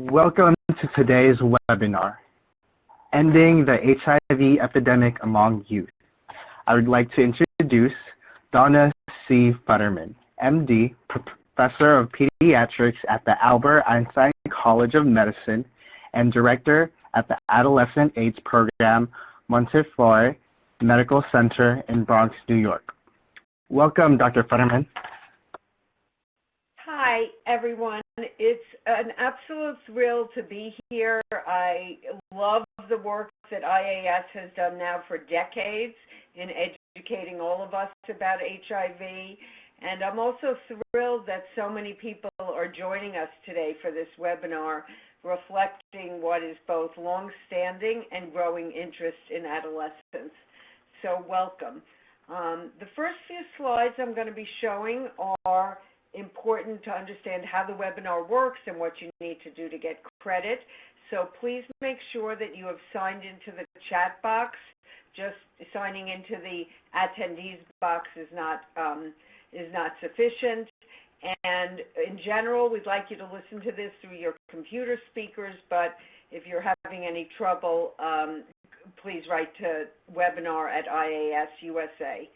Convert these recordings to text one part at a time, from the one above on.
Welcome to today's webinar, Ending the HIV Epidemic Among Youth. I would like to introduce Donna C. Futterman, MD, Professor of Pediatrics at the Albert Einstein College of Medicine and Director at the Adolescent AIDS Program, Montefiore Medical Center in Bronx, New York. Welcome, Dr. Futterman. Hi, everyone. It's an absolute thrill to be here. I love the work that IAS has done now for decades in educating all of us about HIV. And I'm also thrilled that so many people are joining us today for this webinar, reflecting what is both long-standing and growing interest in adolescents. So welcome. The first few slides I'm going to be showing are important to understand how the webinar works and what you need to do to get credit. So please make sure that you have signed into the chat box. Just signing into the attendees box is not sufficient. And in general, we'd like you to listen to this through your computer speakers, but if you're having any trouble, please write to webinar@IAS-USA.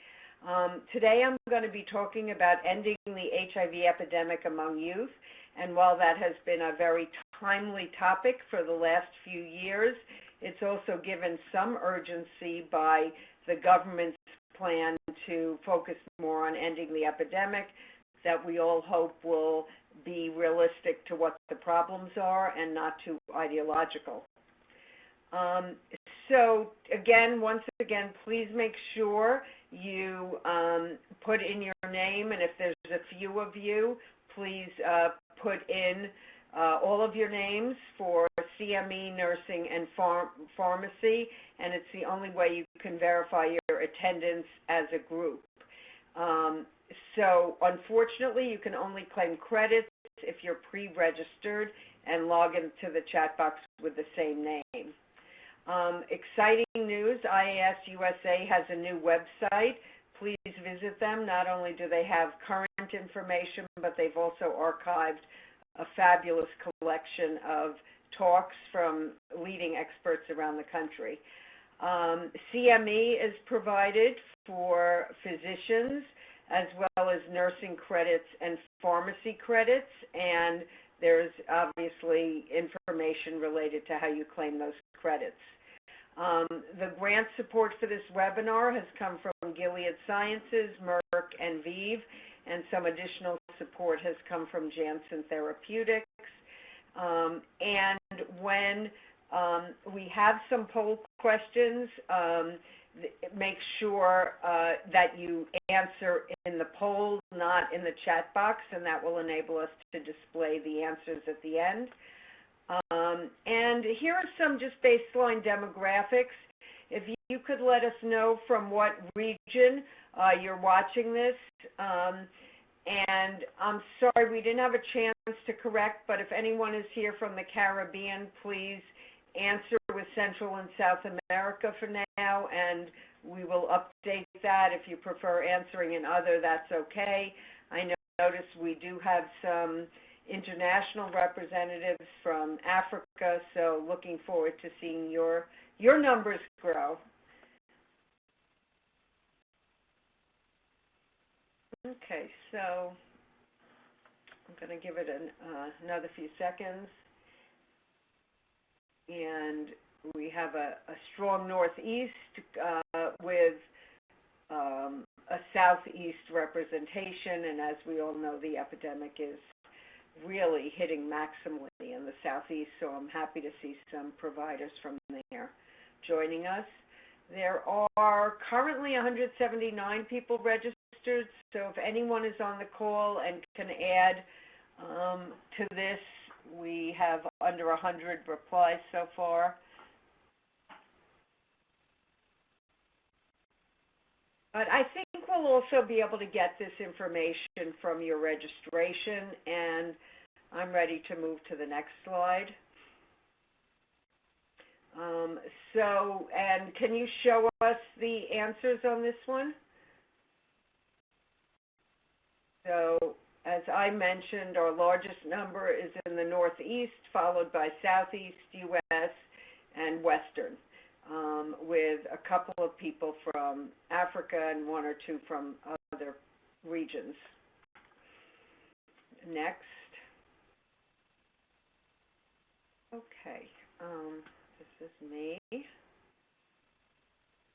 Today I'm going to be talking about ending the HIV epidemic among youth, and while that has been a very timely topic for the last few years, it's also given some urgency by the government's plan to focus more on ending the epidemic that we all hope will be realistic to what the problems are and not too ideological. So again, once again, please make sure you put in your name, and if there's a few of you, please put in all of your names for CME, nursing, and pharmacy, and it's the only way you can verify your attendance as a group. So unfortunately, you can only claim credits if you're pre-registered and log into the chat box with the same name. Exciting news, IAS-USA has a new website. Please visit them. Not only do they have current information, but they've also archived a fabulous collection of talks from leading experts around the country. CME is provided for physicians as well as nursing credits and pharmacy credits, and there's obviously information related to how you claim those credits. The grant support for this webinar has come from Gilead Sciences, Merck, and ViiV, and some additional support has come from Janssen Therapeutics. And when we have some poll questions, make sure that you answer in the poll, not in the chat box, and that will enable us to display the answers at the end. And here are some just baseline demographics. If you could let us know from what region you're watching this. And I'm sorry we didn't have a chance to correct, but if anyone is here from the Caribbean, please answer with Central and South America for now, and we will update that. If you prefer answering in other, that's okay. I notice we do have some international representatives from Africa, so looking forward to seeing your numbers grow. Okay, so I'm going to give it another few seconds. And we have a strong northeast with a southeast representation, and as we all know, the epidemic is really hitting maximally in the southeast, so I'm happy to see some providers from there joining us. There are currently 179 people registered, so if anyone is on the call and can add to this, we have under 100 replies so far. But I think we'll also be able to get this information from your registration, and I'm ready to move to the next slide. And can you show us the answers on this one? So As I mentioned, our largest number is in the Northeast, followed by Southeast U.S. and Western, with a couple of people from Africa and one or two from other regions. Next. Okay, this is me.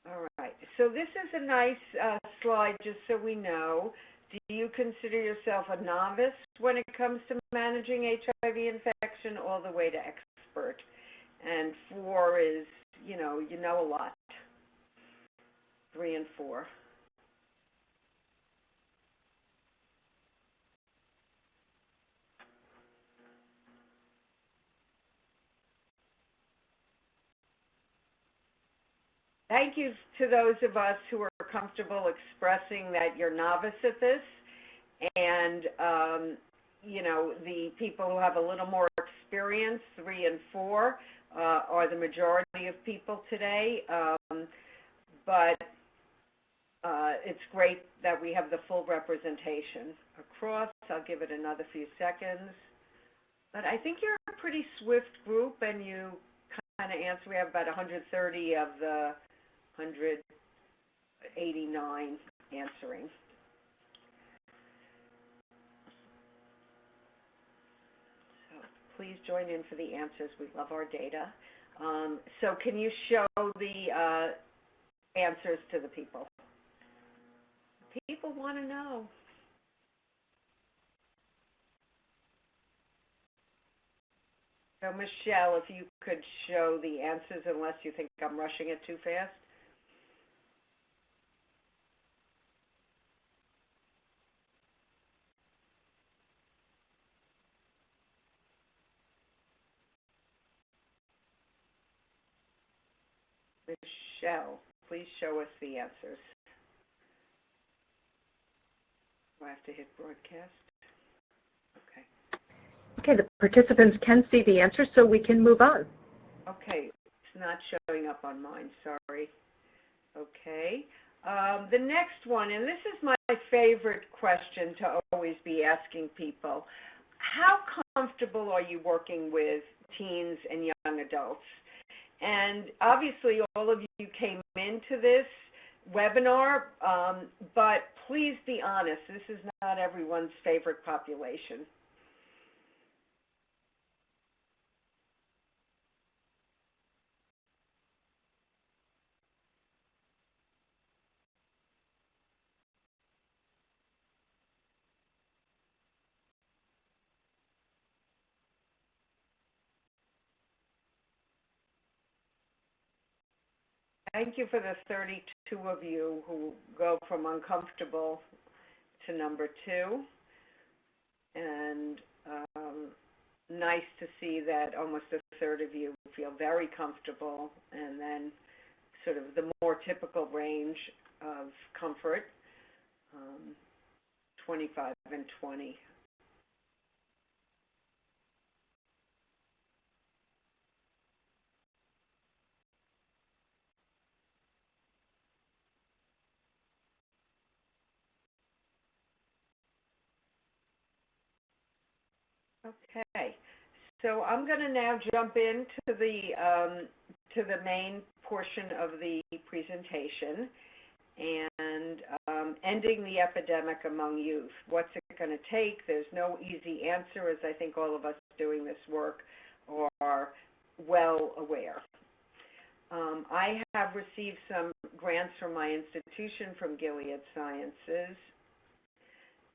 All right, so this is a nice slide just so we know. Do you consider yourself a novice when it comes to managing HIV infection all the way to expert? And 4 is, you know a lot. 3 and 4. Thank you to those of us who are comfortable expressing that you're novice at this, and the people who have a little more experience, 3 and 4, are the majority of people today. But it's great that we have the full representation across. I'll give it another few seconds. But I think you're a pretty swift group, and you kind of answer. We have about 130 of the 189 answering. So please join in for the answers. We love our data. So can you show the answers to the people? People want to know. So Michelle, if you could show the answers, unless you think I'm rushing it too fast. Michelle, please show us the answers. Do I have to hit broadcast? Okay. Okay, the participants can see the answers, so we can move on. Okay, it's not showing up on mine, sorry. Okay, the next one, and this is my favorite question to always be asking people. How comfortable are you working with teens and young adults? And obviously all of you came into this webinar, but please be honest, this is not everyone's favorite population. Thank you for the 32 of you who go from uncomfortable to number 2. And nice to see that almost a third of you feel very comfortable, and then sort of the more typical range of comfort, 25 and 20. Okay, so I'm going to now jump into the main portion of the presentation, and ending the epidemic among youth. What's it going to take? There's no easy answer, as I think all of us doing this work are well aware. I have received some grants from my institution, from Gilead Sciences.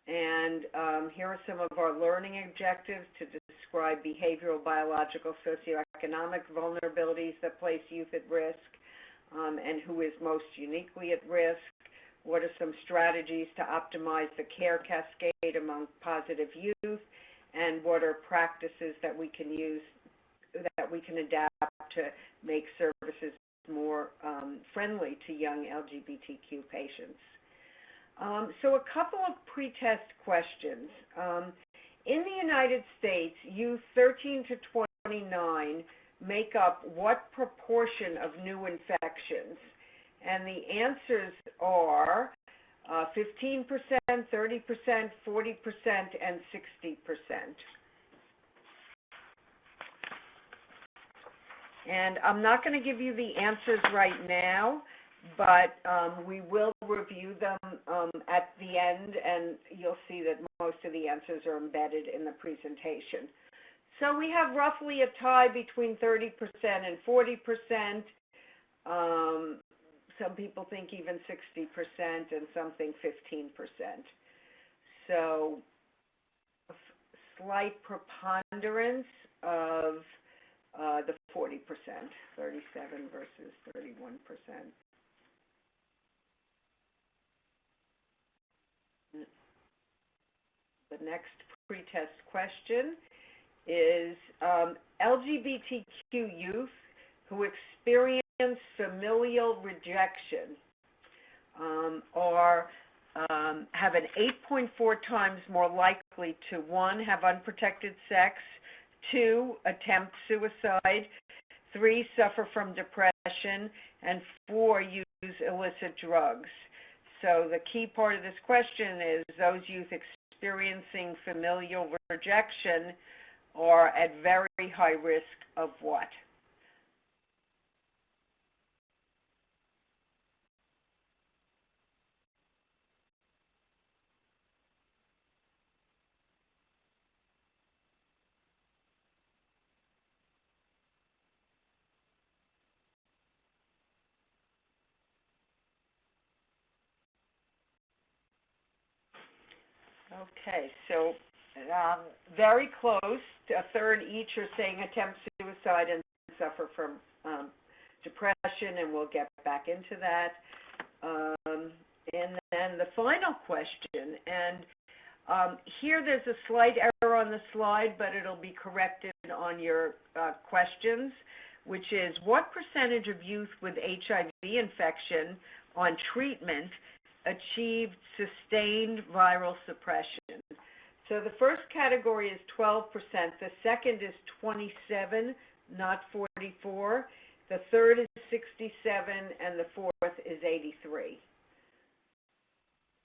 And here are some of our learning objectives to describe behavioral, biological, socioeconomic vulnerabilities that place youth at risk, and who is most uniquely at risk. What are some strategies to optimize the care cascade among positive youth, and what are practices that we can use, that we can adapt to make services more friendly to young LGBTQ patients. So a couple of pretest questions. In the United States, youth 13 to 29 make up what proportion of new infections? And the answers are 15%, 30%, 40%, and 60%. And I'm not going to give you the answers right now, but we will review them at the end, and you'll see that most of the answers are embedded in the presentation. So we have roughly a tie between 30% and 40%. Some people think even 60%, and some think 15%. So a slight preponderance of the 40%, 37 versus 31%. The next pretest question is LGBTQ youth who experience familial rejection have an 8.4 times more likely to 1, have unprotected sex, 2, attempt suicide, 3, suffer from depression, and 4, use illicit drugs. So the key part of this question is those youth experiencing familial rejection are at very high risk of what? Okay, so very close. A third each are saying attempt suicide and suffer from depression, and we'll get back into that. And then the final question, and here there's a slight error on the slide, but it'll be corrected on your questions, which is what percentage of youth with HIV infection on treatment achieved sustained viral suppression? So the first category is 12%, the second is 27, not 44, the third is 67, and the fourth is 83.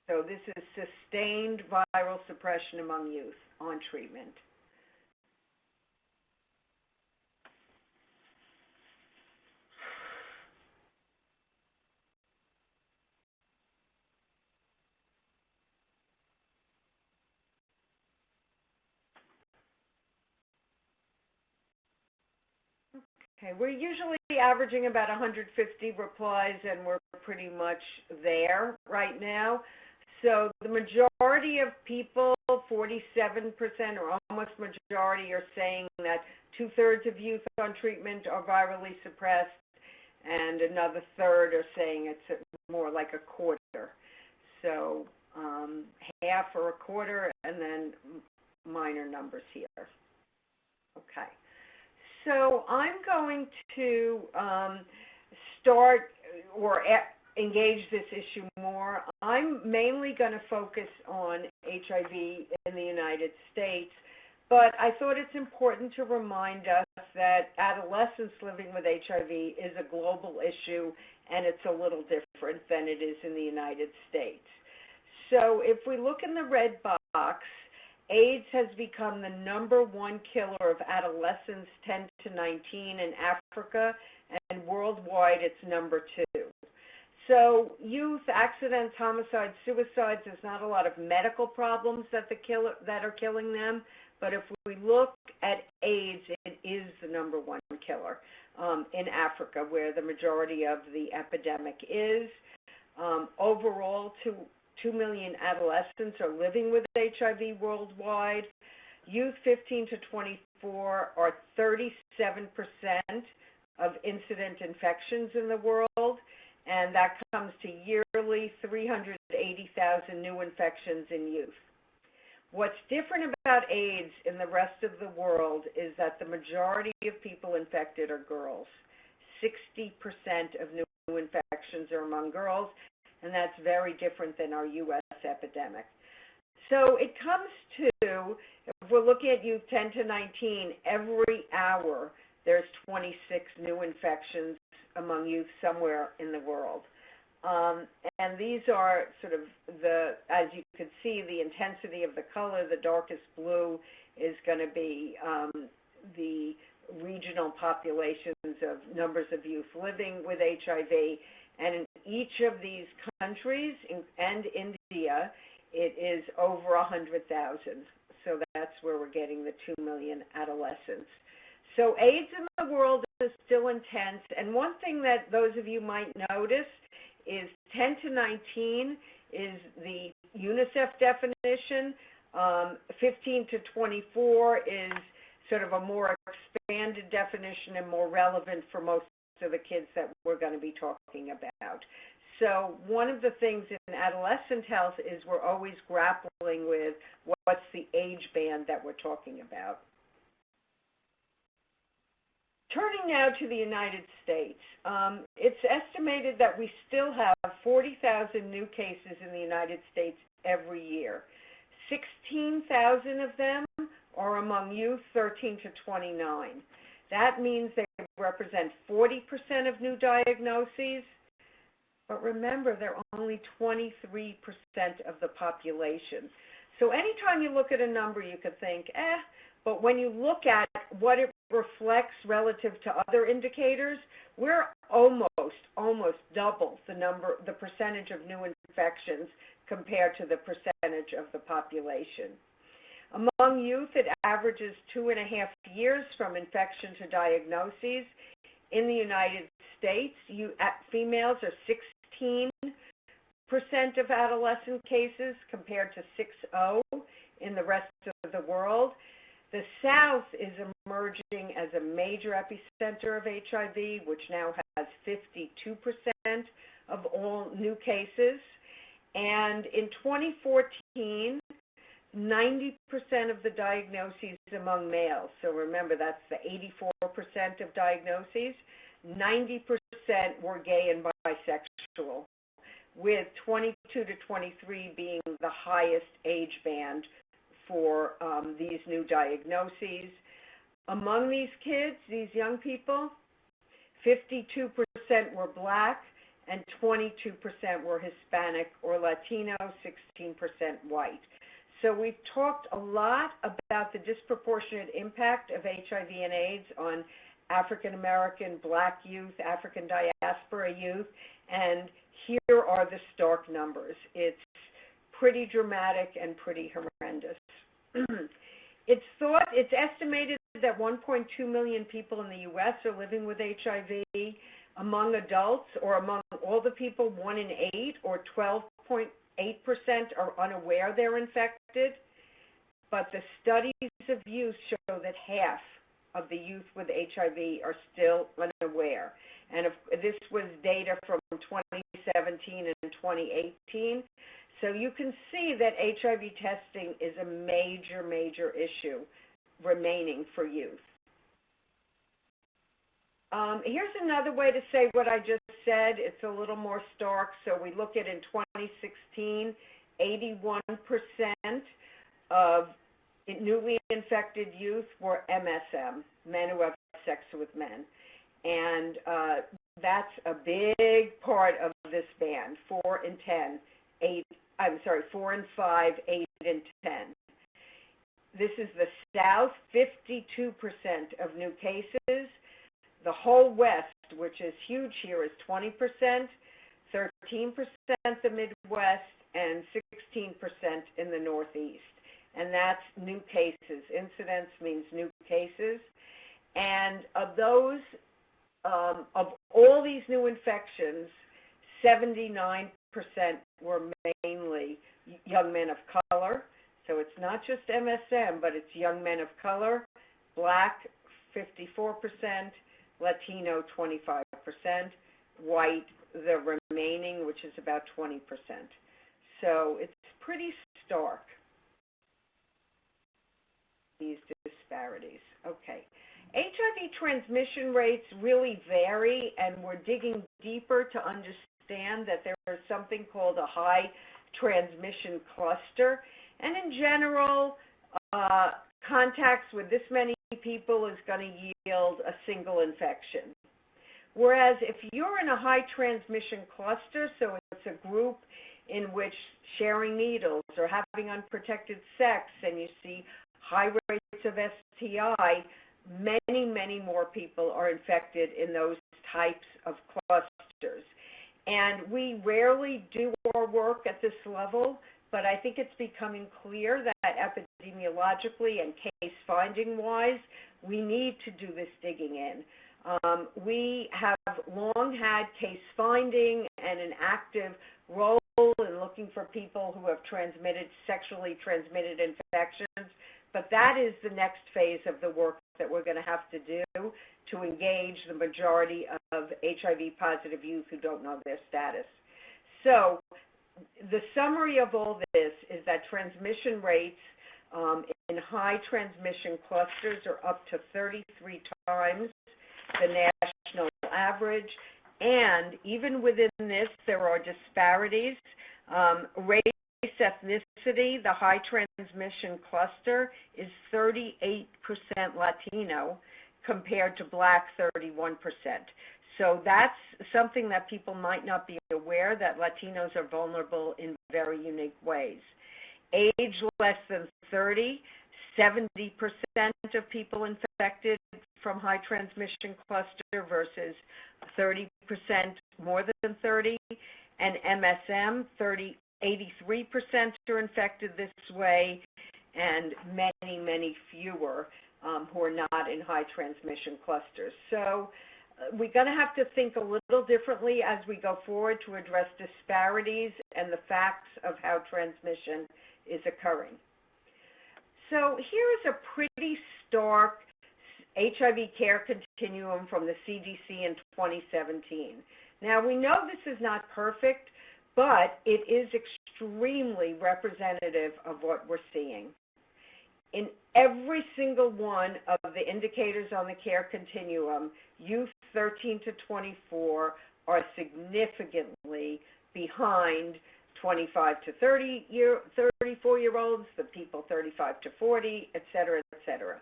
So this is sustained viral suppression among youth on treatment. Okay, we're usually averaging about 150 replies, and we're pretty much there right now. So the majority of people, 47% or almost majority, are saying that 2/3 of youth on treatment are virally suppressed, and another third are saying it's more like a quarter. So half or a quarter, and then minor numbers here. Okay. So I'm going to start or engage this issue more. I'm mainly going to focus on HIV in the United States, but I thought it's important to remind us that adolescents living with HIV is a global issue, and it's a little different than it is in the United States. So if we look in the red box, AIDS has become the #1 killer of adolescents 10 to 19 in Africa, and worldwide it's #2. So youth accidents, homicides, suicides, there's not a lot of medical problems that are killing them, but if we look at AIDS, it is the #1 killer in Africa, where the majority of the epidemic is. Overall, 2 million adolescents are living with HIV worldwide. Youth 15 to 24 are 37% of incident infections in the world, and that comes to yearly 380,000 new infections in youth. What's different about AIDS in the rest of the world is that the majority of people infected are girls. 60% of new infections are among girls, and that's very different than our U.S. epidemic. So it comes to, if we're looking at youth 10 to 19, every hour there's 26 new infections among youth somewhere in the world. And these are sort of as you can see, the intensity of the color. The darkest blue is going to be the regional populations of numbers of youth living with HIV. And in each of these countries and India, it is over 100,000. So that's where we're getting the 2 million adolescents. So AIDS in the world is still intense. And one thing that those of you might notice is 10 to 19 is the UNICEF definition. 15 to 24 is sort of a more expanded definition and more relevant for most of the kids that we're going to be talking about. So one of the things in adolescent health is we're always grappling with what's the age band that we're talking about. Turning now to the United States, it's estimated that we still have 40,000 new cases in the United States every year. 16,000 of them are among youth 13 to 29. That means they represent 40% of new diagnoses, but remember, they're only 23% of the population. So anytime you look at a number, you could think, but when you look at what it reflects relative to other indicators, we're almost double the percentage of new infections compared to the percentage of the population. Among youth, it averages 2.5 years from infection to diagnoses. In the United States, females are 16% of adolescent cases compared to 6.0 in the rest of the world. The South is emerging as a major epicenter of HIV, which now has 52% of all new cases. And in 2014, 90% of the diagnoses among males, so remember that's the 84% of diagnoses, 90% were gay and bisexual, with 22 to 23 being the highest age band for these new diagnoses. Among these kids, these young people, 52% were black and 22% were Hispanic or Latino, 16% white. So we've talked a lot about the disproportionate impact of HIV and AIDS on African American, black youth, African diaspora youth, and here are the stark numbers. It's pretty dramatic and pretty horrendous. It's estimated that 1.2 million people in the U.S. are living with HIV. Among adults, or among all the people, 1 in 8, or 12.8%, are unaware they're infected. But the studies of youth show that half of the youth with HIV are still unaware. And this was data from 2017 and 2018. So you can see that HIV testing is a major, major issue remaining for youth. Here's another way to say what I just said. It's a little more stark. So we look at in 2016, 81% of newly infected youth were MSM, men who have sex with men. And that's a big part of this band, 4 and 5, 8 and 10. This is the South, 52% of new cases. The whole West, which is huge here, is 20%, 13% the Midwest, and 16% in the Northeast. And that's new cases. Incidence means new cases. And of those, of all these new infections, 79% were mainly young men of color. So it's not just MSM, but it's young men of color. Black, 54%. Latino, 25%, white, the remaining, which is about 20%. So it's pretty stark, these disparities. Okay. HIV transmission rates really vary, and we're digging deeper to understand that there is something called a high transmission cluster. And in general, contacts with this many people is going to yield a single infection. Whereas if you're in a high transmission cluster, so it's a group in which sharing needles or having unprotected sex, and you see high rates of STI, many, many more people are infected in those types of clusters. And we rarely do our work at this level, but I think it's becoming clear that epidemiologically and case finding wise, we need to do this digging in. We have long had case finding and an active role in looking for people who have sexually transmitted infections, but that is the next phase of the work that we're going to have to do to engage the majority of HIV-positive youth who don't know their status. So the summary of all this is that transmission rates in high transmission clusters are up to 33 times the national average, and even within this there are disparities. Race, ethnicity, the high transmission cluster is 38% Latino compared to black 31%. So that's something that people might not be aware, that Latinos are vulnerable in very unique ways. Age less than 30, 70% of people infected from high transmission cluster versus 30% more than 30, and MSM, 83% are infected this way, and many, many fewer who are not in high transmission clusters. So we're going to have to think a little differently as we go forward to address disparities and the facts of how transmission is occurring. So here is a pretty stark HIV care continuum from the CDC in 2017. Now, we know this is not perfect, but it is extremely representative of what we're seeing. In every single one of the indicators on the care continuum, youth 13 to 24 are significantly behind 25 to 34-year-olds, the people 35 to 40, et cetera, et cetera.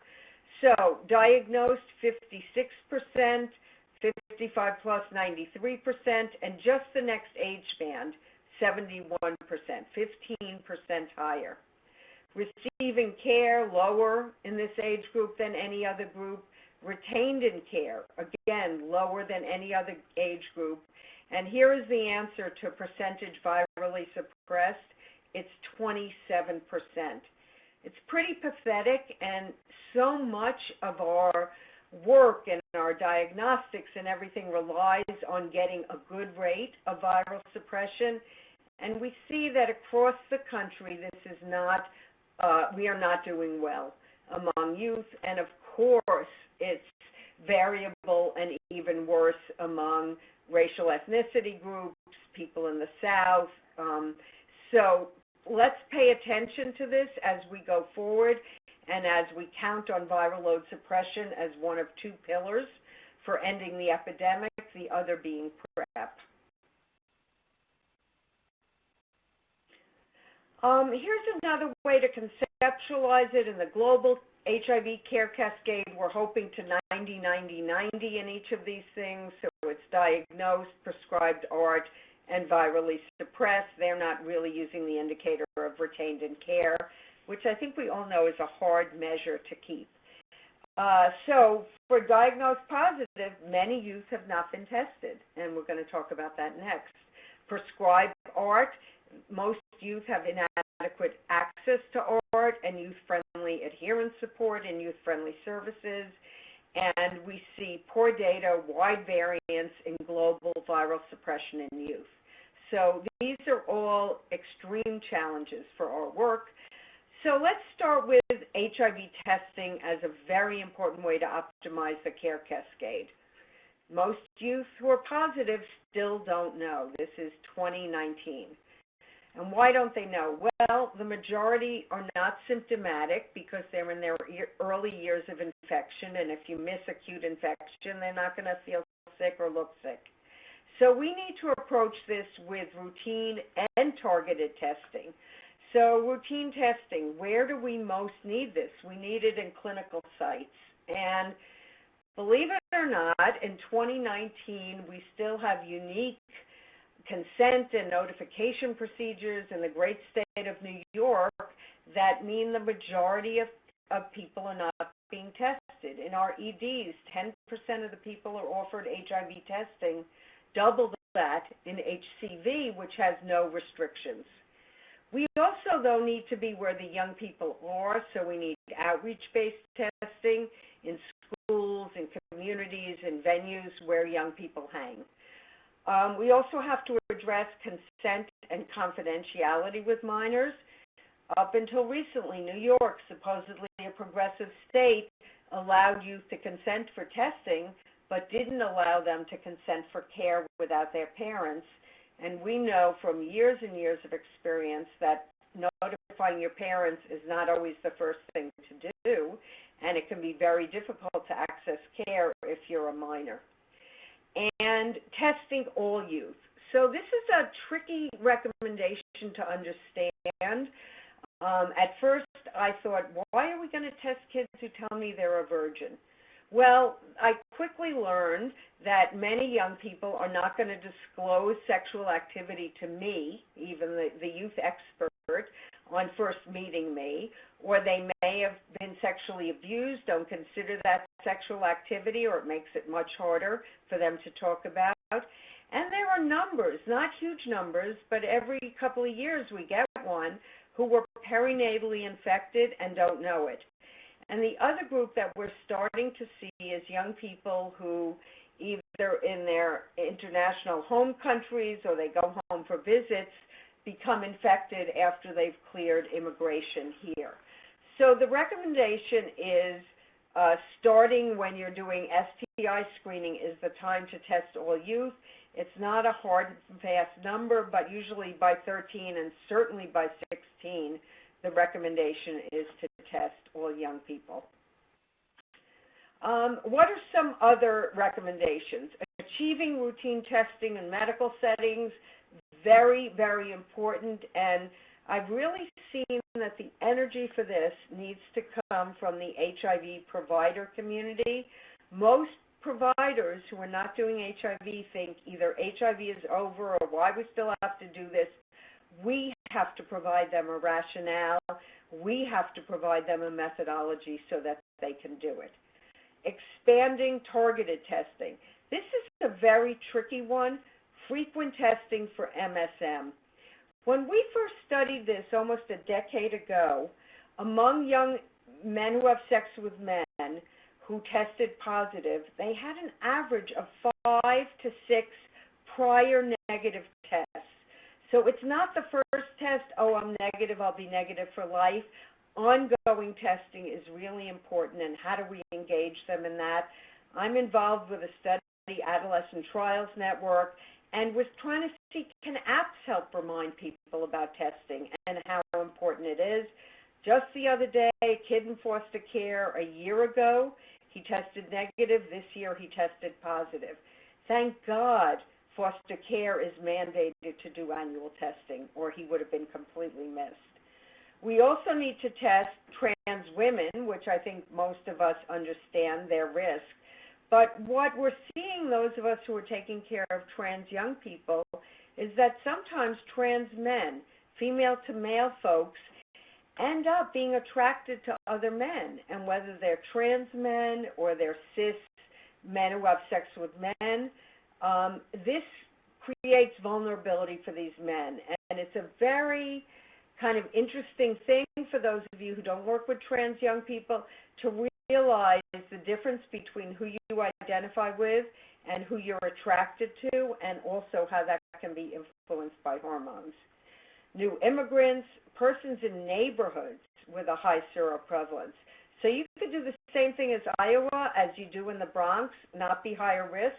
So diagnosed 56%, 55 plus 93%, and just the next age band 71%, 15% higher. Receiving care lower in this age group than any other group. Retained in care, again, lower than any other age group. And here is the answer to percentage virally suppressed. It's 27%. It's pretty pathetic, and so much of our work and our diagnostics and everything relies on getting a good rate of viral suppression. And we see that across the country, this is not, we are not doing well among youth. And of course, it's variable and even worse among racial ethnicity groups, people in the South. So let's pay attention to this as we go forward and as we count on viral load suppression as one of two pillars for ending the epidemic, the other being PrEP. Here's another way to conceptualize it. In the global HIV Care Cascade, we're hoping to 90-90-90 in each of these things. So it's diagnosed, prescribed ART, and virally suppressed. They're not really using the indicator of retained in care, which I think we all know is a hard measure to keep. So for diagnosed positive, many youth have not been tested, and we're going to talk about that next. Prescribed ART, most youth have inadequate access to ART and youth-friendly adherence support and youth-friendly services, and we see poor data, wide variance in global viral suppression in youth. So these are all extreme challenges for our work. So let's start with HIV testing as a very important way to optimize the care cascade. Most youth who are positive still don't know. This is 2019. And why don't they know? Well, the majority are not symptomatic because they're in their early years of infection, and if you miss acute infection, they're not going to feel sick or look sick. So we need to approach this with routine and targeted testing. So routine testing, where do we most need this? We need it in clinical sites. And Believe it or not, in 2019, we still have unique consent and notification procedures in the great state of New York that mean the majority of people are not being tested. In our EDs, 10% of the people are offered HIV testing, double that in HCV, which has no restrictions. We also, though, need to be where the young people are, so we need outreach-based testing in schools, in communities, in venues where young people hang. We also have to address consent and confidentiality with minors. Up until recently, New York, supposedly a progressive state, allowed youth to consent for testing, but didn't allow them to consent for care without their parents. And we know from years and years of experience that notifying your parents is not always the first thing to do, and it can be very difficult to access care if you're a minor. And testing all youth. So this is a tricky recommendation to understand. At first, I thought, why are we going to test kids who tell me they're a virgin? Well, I quickly learned that many young people are not going to disclose sexual activity to me, even the youth expert, on first meeting me, or they may have been sexually abused, don't consider that sexual activity, or it makes it much harder for them to talk about. And there are numbers, not huge numbers, but every couple of years we get one, who were perinatally infected and don't know it. And the other group that we're starting to see is young people who either in their international home countries or they go home for visits become infected after they've cleared immigration here. So the recommendation is starting when you're doing STI screening is the time to test all youth. It's not a hard and fast number, but usually by 13 and certainly by 16, the recommendation is to test all young people. What are some other recommendations? Achieving routine testing in medical settings, very, very important, and I've really seen that the energy for this needs to come from the HIV provider community. Most providers who are not doing HIV think either HIV is over or why we still have to do this. We have to provide them a rationale. We have to provide them a methodology so that they can do it. Expanding targeted testing. This is a very tricky one, frequent testing for MSM. When we first studied this almost a decade ago, among young men who have sex with men who tested positive, they had an average of 5 to 6 prior negative tests. So it's not the first test, oh, I'm negative, I'll be negative for life. Ongoing testing is really important, and how do we engage them in that? I'm involved with a study, Adolescent Trials Network, and was trying to see, can apps help remind people about testing and how important it is? Just the other day, a kid in foster care a year ago, he tested negative. This year, he tested positive. Thank God foster care is mandated to do annual testing, or he would have been completely missed. We also need to test trans women, which I think most of us understand their risk. But what we're seeing, those of us who are taking care of trans young people, is that sometimes trans men, female to male folks, end up being attracted to other men. And whether they're trans men or they're cis men who have sex with men, this creates vulnerability for these men. And it's a very kind of interesting thing for those of you who don't work with trans young people to realize the difference between who you identify with and who you're attracted to, and also how that can be influenced by hormones. New immigrants, persons in neighborhoods with a high seroprevalence. So you could do the same thing as Iowa as you do in the Bronx, not be higher risk,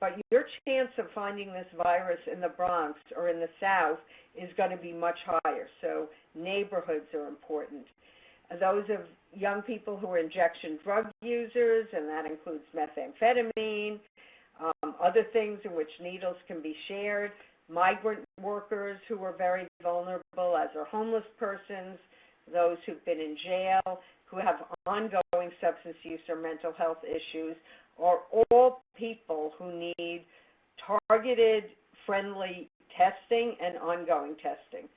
but your chance of finding this virus in the Bronx or in the South is going to be much higher. So neighborhoods are important. Those of young people who are injection drug users, and that includes methamphetamine, other things in which needles can be shared, migrant workers who are very vulnerable, as are homeless persons, those who've been in jail, who have ongoing substance use or mental health issues. are all people who need targeted, friendly testing and ongoing testing.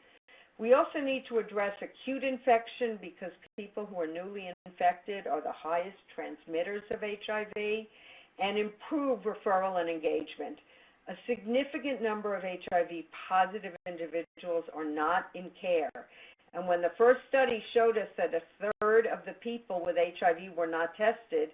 We also need to address acute infection because people who are newly infected are the highest transmitters of HIV, and improve referral and engagement. A significant number of HIV-positive individuals are not in care. And when the first study showed us that a third of the people with HIV were not tested,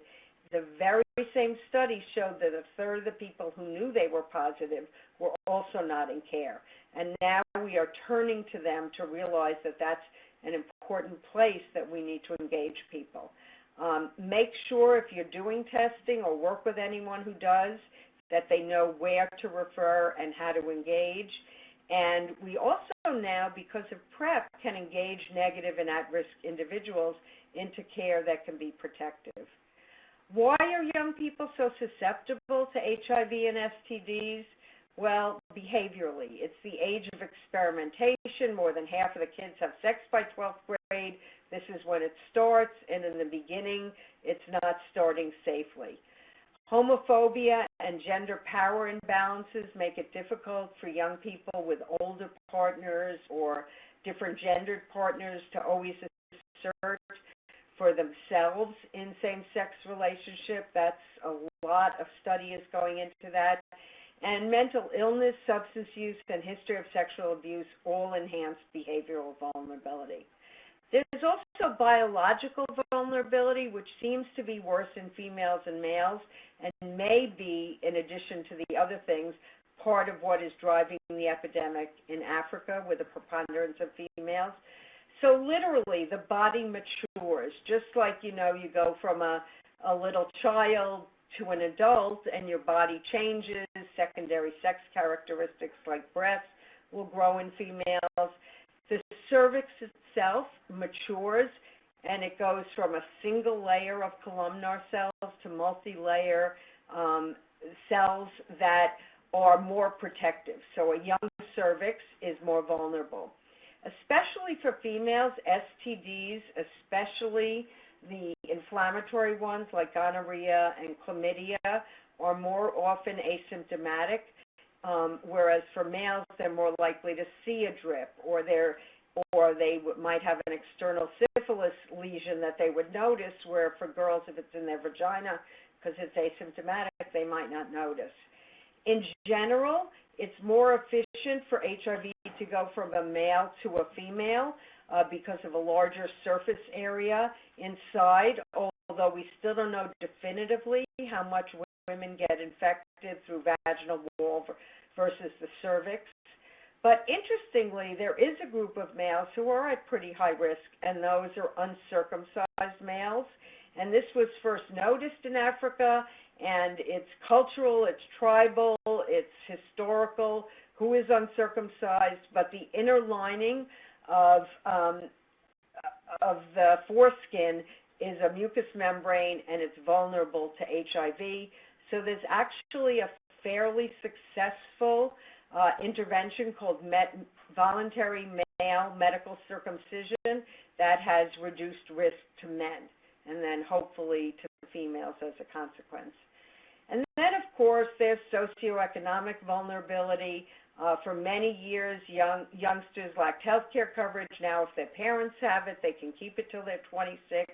the very same study showed that a third of the people who knew they were positive were also not in care. And now we are turning to them to realize that that's an important place that we need to engage people. Make sure if you're doing testing or work with anyone who does, that they know where to refer and how to engage. And we also now, because of PrEP, can engage negative and at-risk individuals into care that can be protective. Why are young people so susceptible to HIV and STDs? Well, behaviorally. It's the age of experimentation. More than half of the kids have sex by 12th grade. This is when it starts, and in the beginning, it's not starting safely. Homophobia and gender power imbalances make it difficult for young people with older partners or different gendered partners to always assert for themselves in same-sex relationship. That's a lot of study is going into that. And mental illness, substance use, and history of sexual abuse all enhance behavioral vulnerability. There's also biological vulnerability, which seems to be worse in females and males, and may be, in addition to the other things, part of what is driving the epidemic in Africa with a preponderance of females. So literally, the body matures, just like, you go from a little child to an adult and your body changes. Secondary sex characteristics like breasts will grow in females. The cervix itself matures, and it goes from a single layer of columnar cells to multi-layer cells that are more protective. So a young cervix is more vulnerable. Especially for females, STDs, especially the inflammatory ones like gonorrhea and chlamydia, are more often asymptomatic, whereas for males, they're more likely to see a drip, or they might have an external syphilis lesion that they would notice, where for girls, if it's in their vagina, because it's asymptomatic, they might not notice. In general, it's more efficient for HIV to go from a male to a female because of a larger surface area inside, although we still don't know definitively how much women get infected through vaginal wall versus the cervix. But interestingly, there is a group of males who are at pretty high risk, and those are uncircumcised males. And this was first noticed in Africa, and it's cultural, it's tribal, it's historical, who is uncircumcised, but the inner lining of the foreskin is a mucous membrane, and it's vulnerable to HIV. So there's actually a fairly successful intervention called voluntary male medical circumcision that has reduced risk to men, and then hopefully to females as a consequence. And then, of course, there's socioeconomic vulnerability. For many years, youngsters lacked health care coverage. Now, if their parents have it, they can keep it till they're 26.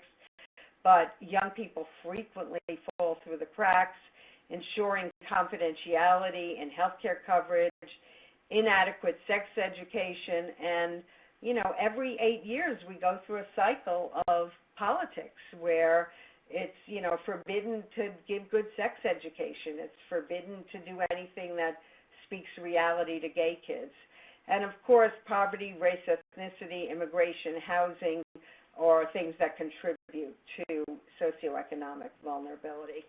But young people frequently fall through the cracks. Ensuring confidentiality in health care coverage, inadequate sex education, and, every 8 years we go through a cycle of politics where it's, forbidden to give good sex education. It's forbidden to do anything that speaks reality to gay kids. And, of course, poverty, race, ethnicity, immigration, housing are things that contribute to socioeconomic vulnerability.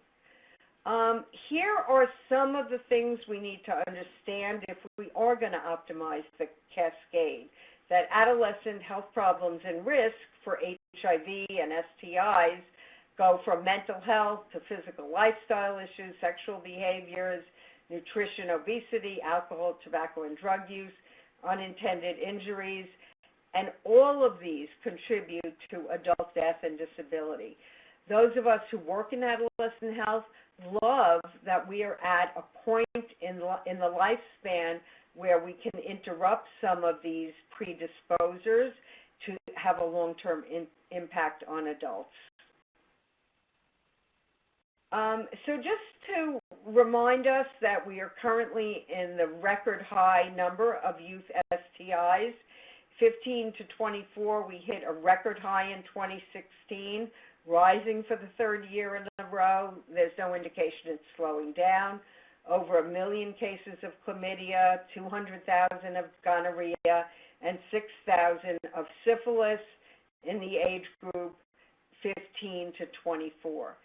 Here are some of the things we need to understand if we are going to optimize the cascade, that adolescent health problems and risk for HIV and STIs go from mental health to physical lifestyle issues, sexual behaviors, nutrition, obesity, alcohol, tobacco, and drug use, unintended injuries, and all of these contribute to adult death and disability. Those of us who work in adolescent health love that we are at a point in the lifespan where we can interrupt some of these predisposers to have a long-term impact on adults. So just to remind us that we are currently in the record high number of youth STIs, 15 to 24, we hit a record high in 2016, rising for the third year in a row. There's no indication it's slowing down. Over 1 million cases of chlamydia, 200,000 of gonorrhea, and 6,000 of syphilis in the age group 15 to 24.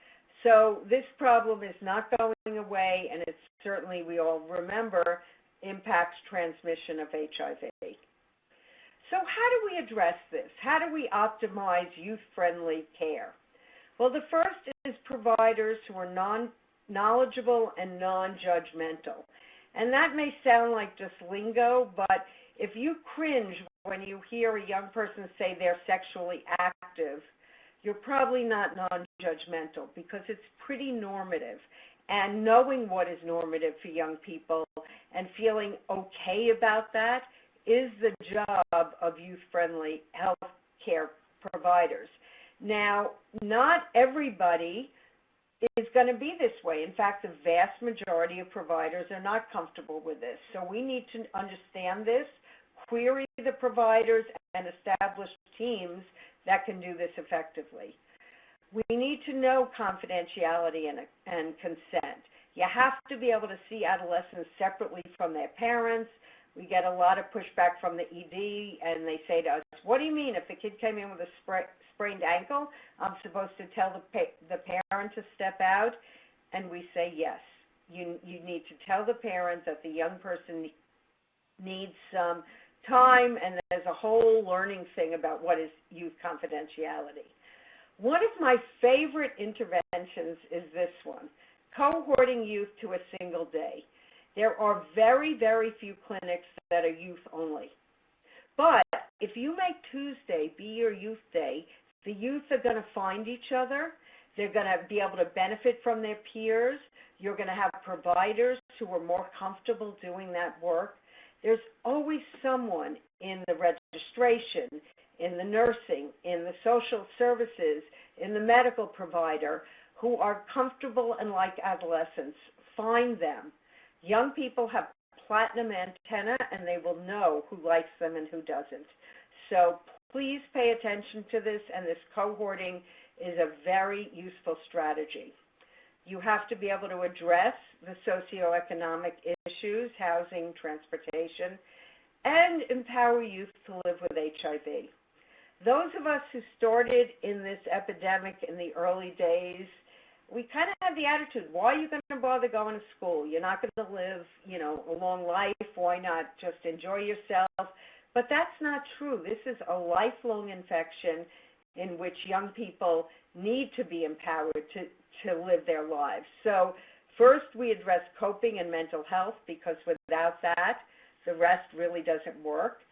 So this problem is not going away, and it certainly, we all remember, impacts transmission of HIV. So how do we address this? How do we optimize youth-friendly care? Well, the first is providers who are knowledgeable and non-judgmental. And that may sound like just lingo, but if you cringe when you hear a young person say they're sexually active, you're probably not non-judgmental, because it's pretty normative. And knowing what is normative for young people and feeling okay about that is the job of youth-friendly health care providers. Now, not everybody is going to be this way. In fact, the vast majority of providers are not comfortable with this. So we need to understand this, query the providers, and establish teams that can do this effectively. We need to know confidentiality and consent. You have to be able to see adolescents separately from their parents. We get a lot of pushback from the ED, and they say to us, what do you mean if the kid came in with a sprained ankle, I'm supposed to tell the parent to step out? And we say yes. You need to tell the parent that the young person needs some time, and there's a whole learning thing about what is youth confidentiality. One of my favorite interventions is this one, cohorting youth to a single day. There are very, very few clinics that are youth only. But if you make Tuesday be your youth day, the youth are going to find each other. They're going to be able to benefit from their peers. You're going to have providers who are more comfortable doing that work. There's always someone in the registration, in the nursing, in the social services, in the medical provider who are comfortable and like adolescents. Find them. Young people have platinum antenna, and they will know who likes them and who doesn't. So please pay attention to this, and this cohorting is a very useful strategy. You have to be able to address the socioeconomic issues, housing, transportation, and empower youth to live with HIV. Those of us who started in this epidemic in the early days, we kind of had the attitude, why are you going to bother going to school? You're not going to live, a long life. Why not just enjoy yourself? But that's not true. This is a lifelong infection in which young people need to be empowered to live their lives. So first we address coping and mental health, because without that, the rest really doesn't work.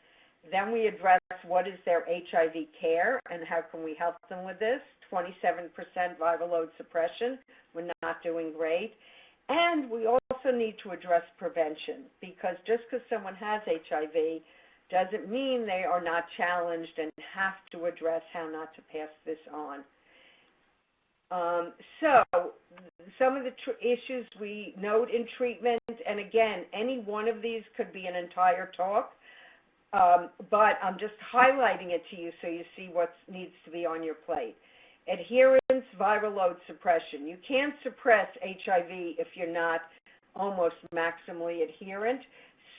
Then we address what is their HIV care and how can we help them with this. 27% viral load suppression. We're not doing great. And we also need to address prevention, because just because someone has HIV doesn't mean they are not challenged and have to address how not to pass this on. So some of the issues we note in treatment, and again, any one of these could be an entire talk, but I'm just highlighting it to you so you see what needs to be on your plate. Adherence, viral load suppression. You can't suppress HIV if you're not almost maximally adherent.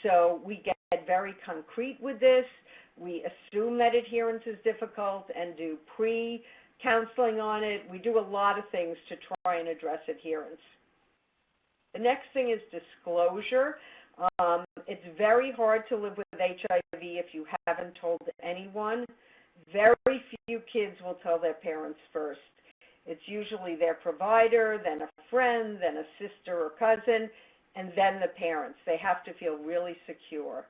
So we get very concrete with this. We assume that adherence is difficult and do pre-counseling on it. We do a lot of things to try and address adherence. The next thing is disclosure. It's very hard to live with HIV if you haven't told anyone. Very few kids will tell their parents first. It's usually their provider, then a friend, then a sister or cousin, and then the parents. They have to feel really secure.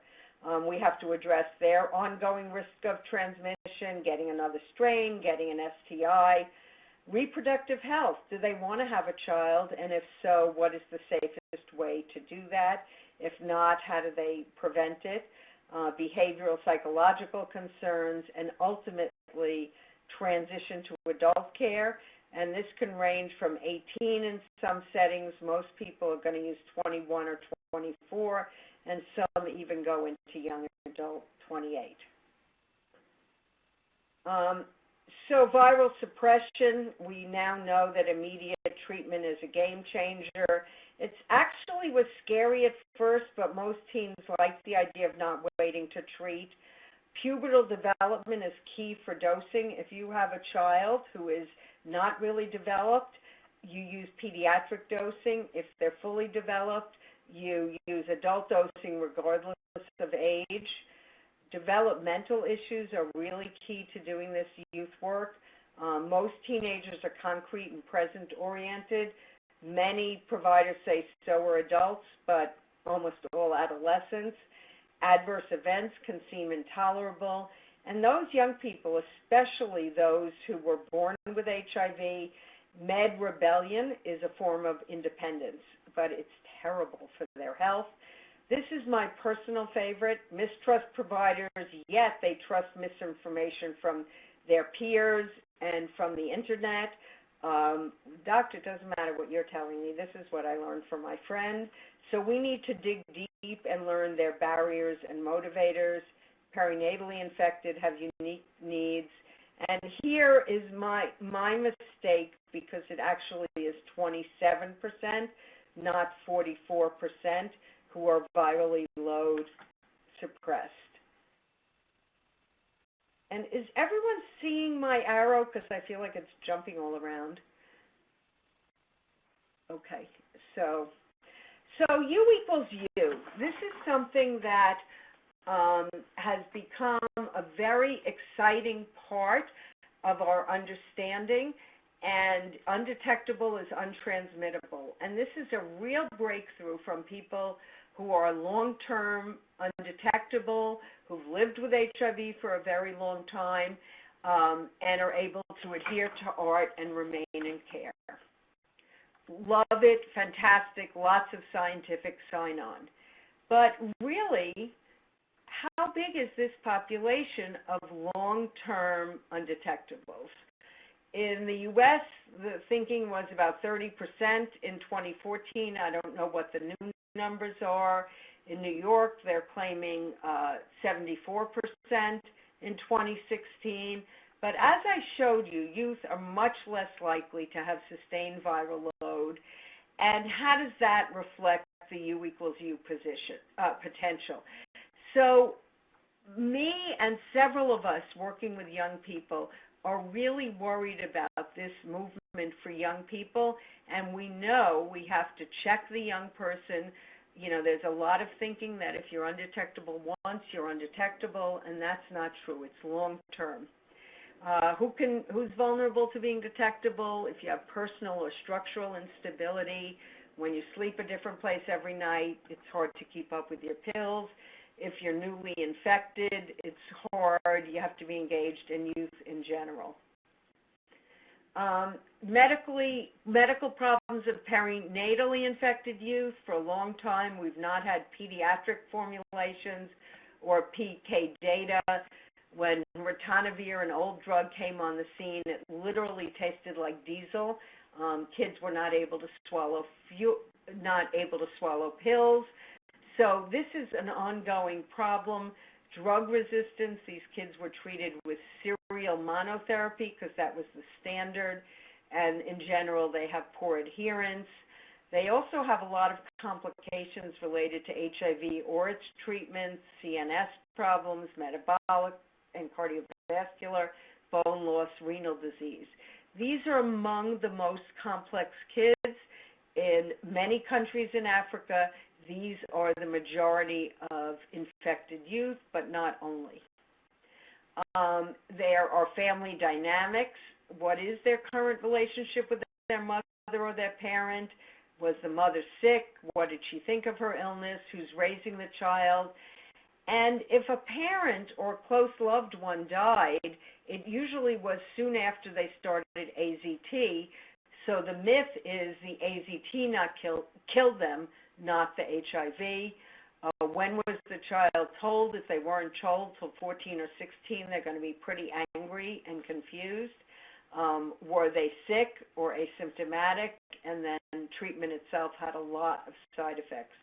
We have to address their ongoing risk of transmission, getting another strain, getting an STI. Reproductive health. Do they want to have a child? And if so, what is the safest way to do that? If not, how do they prevent it? Behavioral, psychological concerns, and ultimately transition to adult care. And this can range from 18 in some settings. Most people are going to use 21 or 24, and some even go into young adult 28. So viral suppression, we now know that immediate treatment is a game changer. It actually was scary at first, but most teens like the idea of not waiting to treat. Pubertal development is key for dosing. If you have a child who is not really developed, you use pediatric dosing. If they're fully developed, you use adult dosing regardless of age. Developmental issues are really key to doing this youth work. Most teenagers are concrete and present-oriented. Many providers say so are adults, but almost all adolescents. Adverse events can seem intolerable. And those young people, especially those who were born with HIV, med rebellion is a form of independence, but it's terrible for their health. This is my personal favorite. Mistrust providers, yet they trust misinformation from their peers and from the internet. Doctor, it doesn't matter what you're telling me. This is what I learned from my friend. So we need to dig deep and learn their barriers and motivators. Perinatally infected have unique needs. And here is my mistake, because it actually is 27%, not 44%, who are virally load suppressed. And is everyone seeing my arrow? Because I feel like it's jumping all around. Okay, so U equals U. This is something that has become a very exciting part of our understanding, and undetectable is untransmittable. And this is a real breakthrough from people who are long-term undetectable, who've lived with HIV for a very long time, and are able to adhere to ART and remain in care. Love it, fantastic, lots of scientific sign-on. But really, how big is this population of long-term undetectables? In the U.S., the thinking was about 30% in 2014. I don't know what the new numbers are. In New York, they're claiming 74% in 2016. But as I showed you, youth are much less likely to have sustained viral load. And how does that reflect the U equals U potential? So me and several of us working with young people are really worried about this movement for young people, and we know we have to check the young person. You know, there's a lot of thinking that if you're undetectable once, you're undetectable, and that's not true. It's long-term. Who's vulnerable to being detectable? If you have personal or structural instability, when you sleep a different place every night, it's hard to keep up with your pills. If you're newly infected, it's hard. You have to be engaged in youth in general. Medical problems of perinatally infected youth. For a long time, we've not had pediatric formulations or PK data. When ritonavir, an old drug, came on the scene, it literally tasted like diesel. Kids were not able to swallow pills. So this is an ongoing problem. Drug resistance, these kids were treated with serial monotherapy because that was the standard, and in general they have poor adherence. They also have a lot of complications related to HIV or its treatments, CNS problems, metabolic and cardiovascular, bone loss, renal disease. These are among the most complex kids. In many countries in Africa, these are the majority of infected youth, but not only. There are family dynamics. What is their current relationship with their mother or their parent? Was the mother sick? What did she think of her illness? Who's raising the child? And if a parent or close loved one died, it usually was soon after they started AZT. So the myth is the AZT killed them, not the HIV. When was the child told? If they weren't told till 14 or 16, they're going to be pretty angry and confused. Were they sick or asymptomatic? And then treatment itself had a lot of side effects.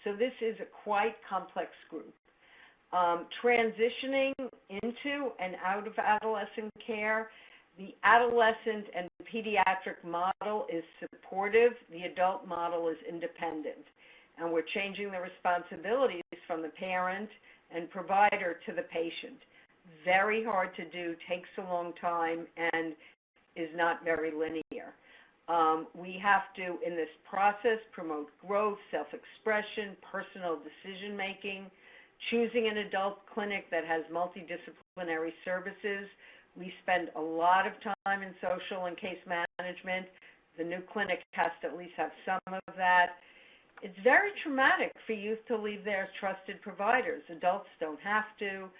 So this is a quite complex group. Transitioning into and out of adolescent care, the adolescent and pediatric model is supportive. The adult model is independent. And we're changing the responsibilities from the parent and provider to the patient. Very hard to do, takes a long time, and is not very linear. We have to, in this process, promote growth, self-expression, personal decision-making, choosing an adult clinic that has multidisciplinary services. We spend a lot of time in social and case management. The new clinic has to at least have some of that. It's very traumatic for youth to leave their trusted providers. Adults don't have to.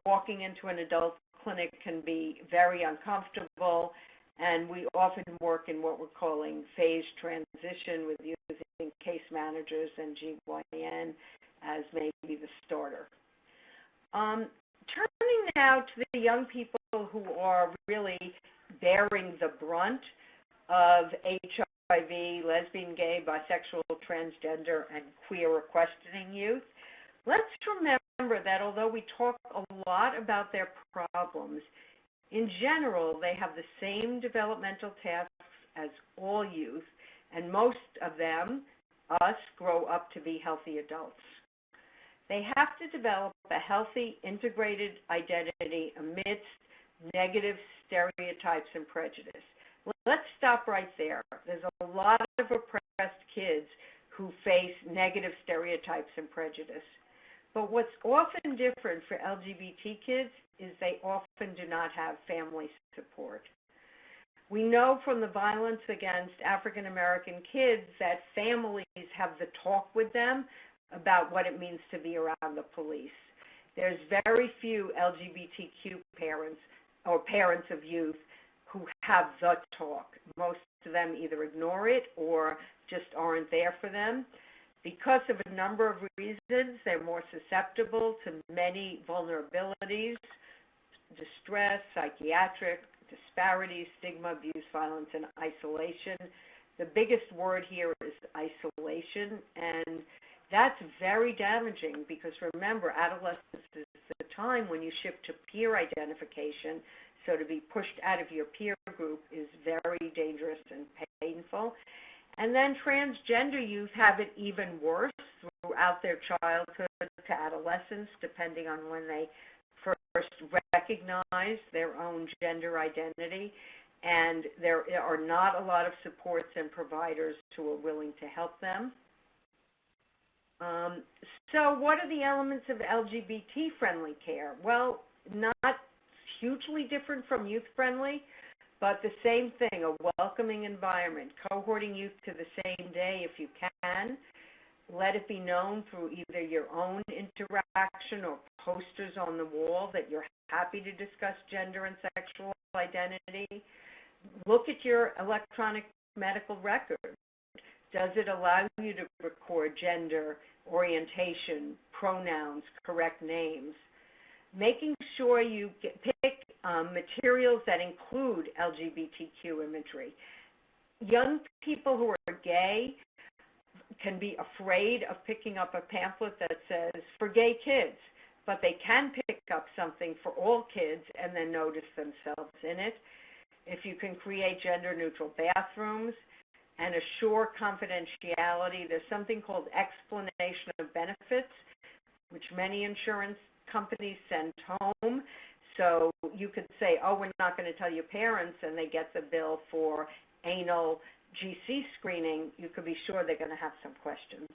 Walking into an adult clinic can be very uncomfortable, and we often work in what we're calling phased transition with using case managers and GYN as maybe the starter. Turning now to the young people who are really bearing the brunt of HIV, lesbian, gay, bisexual, transgender, and queer or questioning youth. Let's remember that although we talk a lot about their problems, in general, they have the same developmental tasks as all youth, and most of them, us, grow up to be healthy adults. They have to develop a healthy, integrated identity amidst negative stereotypes and prejudice. Let's stop right there. There's a lot of oppressed kids who face negative stereotypes and prejudice. But what's often different for LGBT kids is they often do not have family support. We know from the violence against African American kids that families have the talk with them about what it means to be around the police. There's very few LGBTQ parents or parents of youth who have the talk. Most of them either ignore it or just aren't there for them. Because of a number of reasons, they're more susceptible to many vulnerabilities, distress, psychiatric disparities, stigma, abuse, violence, and isolation. The biggest word here is isolation, and that's very damaging because remember, adolescence is the time when you shift to peer identification, so to be pushed out of your peer group is very dangerous and painful. And then transgender youth have it even worse throughout their childhood to adolescence, depending on when they first recognize their own gender identity. And there are not a lot of supports and providers who are willing to help them. So what are the elements of LGBT-friendly care? Well, not hugely different from youth-friendly, but the same thing, a welcoming environment, cohorting youth to the same day if you can. Let it be known through either your own interaction or posters on the wall that you're happy to discuss gender and sexual identity. Look at your electronic medical record. Does it allow you to record gender, orientation, pronouns, correct names? Making sure you pick materials that include LGBTQ imagery. Young people who are gay can be afraid of picking up a pamphlet that says, for gay kids, but they can pick up something for all kids and then notice themselves in it. If you can create gender-neutral bathrooms and assure confidentiality, there's something called explanation of benefits, which many insurance companies send home. So you could say, oh, we're not going to tell your parents, and they get the bill for anal GC screening. You could be sure they're going to have some questions.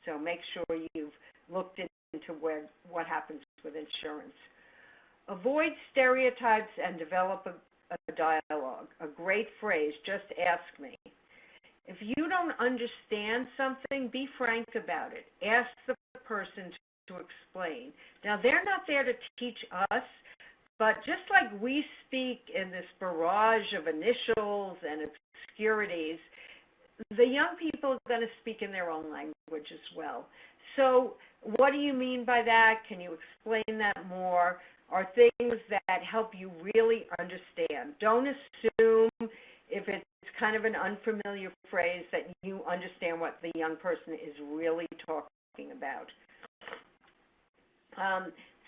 So make sure you've looked into what happens with insurance. Avoid stereotypes and develop a dialogue. A great phrase, just ask me. If you don't understand something, be frank about it. Ask the person to explain. Now, they're not there to teach us, but just like we speak in this barrage of initials and obscurities, the young people are going to speak in their own language as well. So what do you mean by that? Can you explain that more? Are things that help you really understand. Don't assume if it's kind of an unfamiliar phrase that you understand what the young person is really talking about.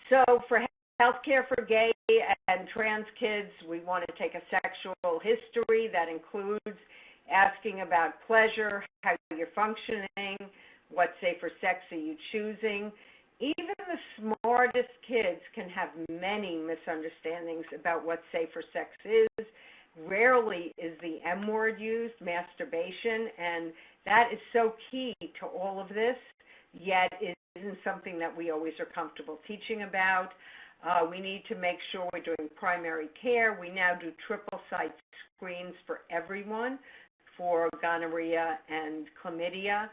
So for healthcare for gay and trans kids, we want to take a sexual history that includes asking about pleasure, how you're functioning, what safer sex are you choosing. Even the smartest kids can have many misunderstandings about what safer sex is. Rarely is the M word used, masturbation, and that is so key to all of this, yet it isn't something that we always are comfortable teaching about. We need to make sure we're doing primary care. We now do triple-site screens for everyone for gonorrhea and chlamydia.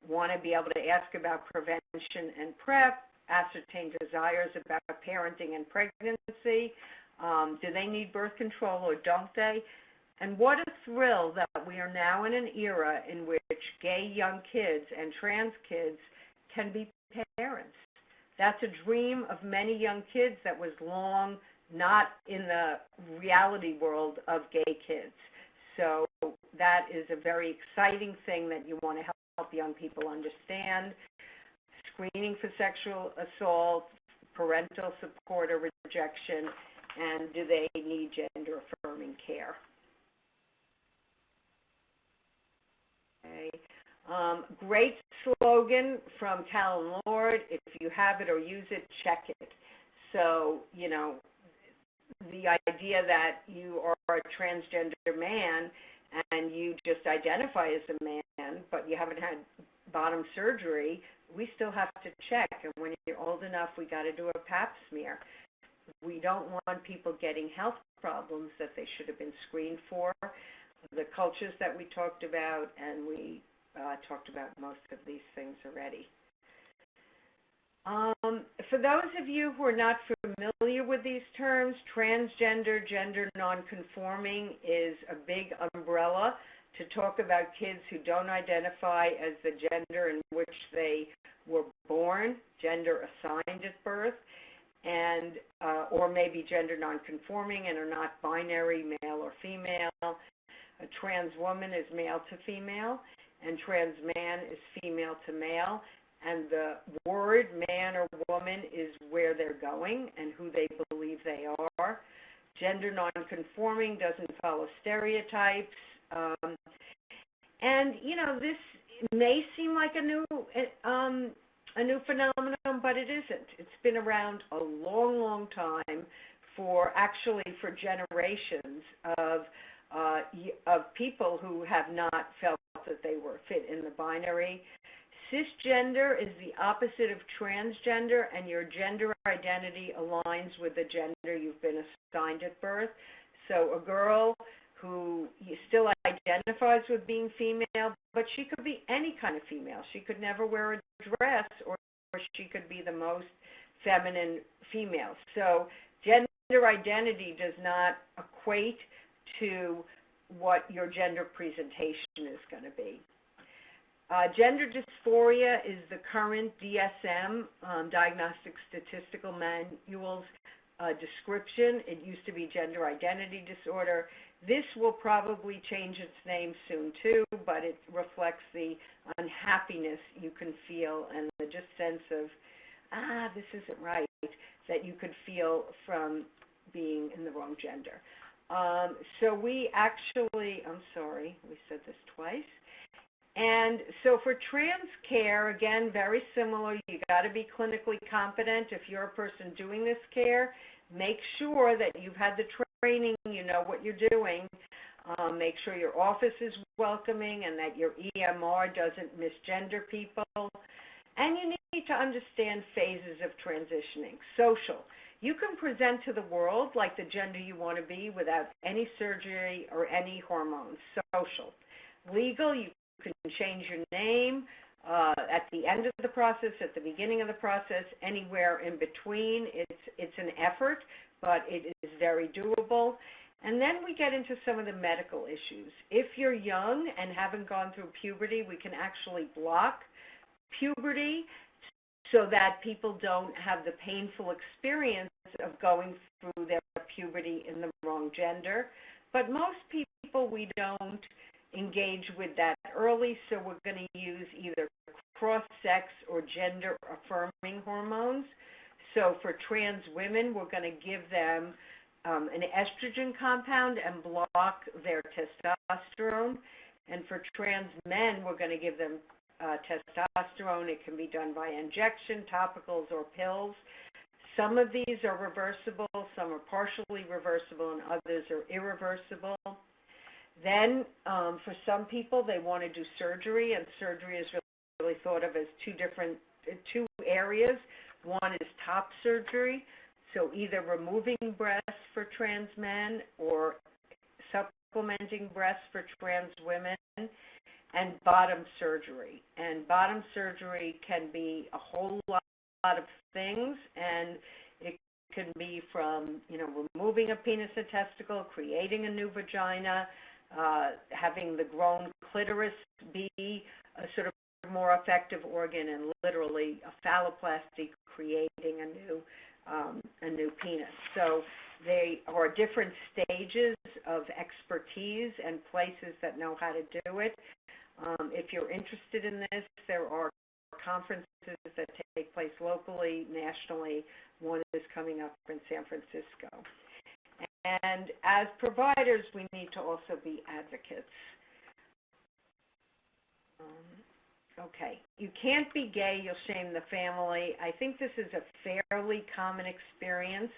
Want to be able to ask about prevention and PrEP, ascertain desires about parenting and pregnancy. Do they need birth control or don't they? And what a thrill that we are now in an era in which gay young kids and trans kids can be parents. That's a dream of many young kids that was long not in the reality world of gay kids. So that is a very exciting thing that you want to help young people understand. Screening for sexual assault, parental support or rejection, and do they need gender-affirming care? Okay. Great slogan from Talon Lord, if you have it or use it, check it. So, you know, the idea that you are a transgender man and you just identify as a man, but you haven't had bottom surgery, we still have to check. And when you're old enough, we got to do a pap smear. We don't want people getting health problems that they should have been screened for. The cultures that we talked about, and we talked about most of these things already. For those of you who are not familiar with these terms, transgender, gender nonconforming is a big umbrella to talk about kids who don't identify as the gender in which they were born, gender assigned at birth, and or maybe gender nonconforming and are not binary, male or female. A trans woman is male to female, and trans man is female to male. And the word man or woman is where they're going and who they believe they are. Gender nonconforming doesn't follow stereotypes. And, you know, this may seem like a new phenomenon, but it isn't. It's been around a long, long time for generations of people who have not felt that they were fit in the binary. Cisgender is the opposite of transgender, and your gender identity aligns with the gender you've been assigned at birth. So a girl who still identifies with being female, but she could be any kind of female. She could never wear a dress, or she could be the most feminine female. So gender identity does not equate to what your gender presentation is going to be. Gender dysphoria is the current DSM, Diagnostic Statistical Manual's description. It used to be gender identity disorder. This will probably change its name soon too, but it reflects the unhappiness you can feel and the just sense of, this isn't right, that you could feel from being in the wrong gender. So we actually, I'm sorry, we said this twice. And so for trans care, again, very similar. You got to be clinically competent. If you're a person doing this care, make sure that you've had the training, you know what you're doing. Make sure your office is welcoming and that your EMR doesn't misgender people. And you need to understand phases of transitioning. Social. You can present to the world like the gender you want to be without any surgery or any hormones. Social. Legal, you can change your name at the end of the process, at the beginning of the process, anywhere in between. It's an effort, but it is very doable. And then we get into some of the medical issues. If you're young and haven't gone through puberty, we can actually block puberty so that people don't have the painful experience of going through their puberty in the wrong gender. But most people, we don't engage with that early, so we're going to use either cross-sex or gender-affirming hormones. So for trans women, we're going to give them an estrogen compound and block their testosterone. And for trans men, we're going to give them testosterone. It can be done by injection, topicals, or pills. Some of these are reversible, some are partially reversible, and others are irreversible. Then for some people, they want to do surgery, and surgery is really thought of as two areas. One is top surgery, so either removing breasts for trans men or supplementing breasts for trans women, and bottom surgery. And bottom surgery can be a whole lot of things, and it can be from, removing a penis and testicle, creating a new vagina, having the grown clitoris be a sort of more effective organ, and literally a phalloplasty, creating a new penis. So they are different stages of expertise and places that know how to do it. If you're interested in this, there are conferences that take place locally, nationally. One is coming up in San Francisco. And as providers, we need to also be advocates. Okay, you can't be gay, you'll shame the family. I think this is a fairly common experience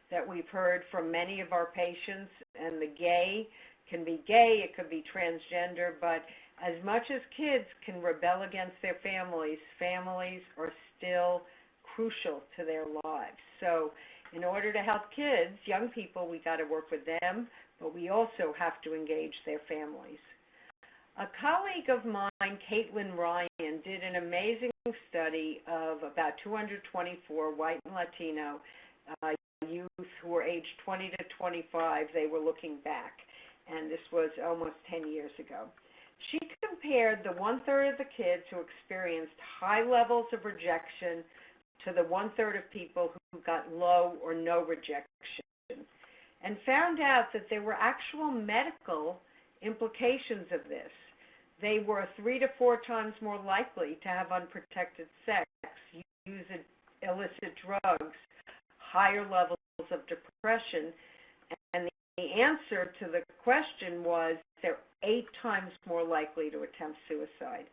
that we've heard from many of our patients, and the gay can be gay, it could be transgender, but as much as kids can rebel against their families, families are still crucial to their lives. So in order to help kids, young people, we got to work with them, but we also have to engage their families. A colleague of mine, Caitlin Ryan, did an amazing study of about 224 white and Latino youth who were aged 20 to 25. They were looking back, and this was almost 10 years ago. She compared the one-third of the kids who experienced high levels of rejection to the one-third of people who got low or no rejection, and found out that there were actual medical implications of this. They were 3 to 4 times more likely to have unprotected sex, use illicit drugs, higher levels of depression, and the answer to the question was they're 8 times more likely to attempt suicide.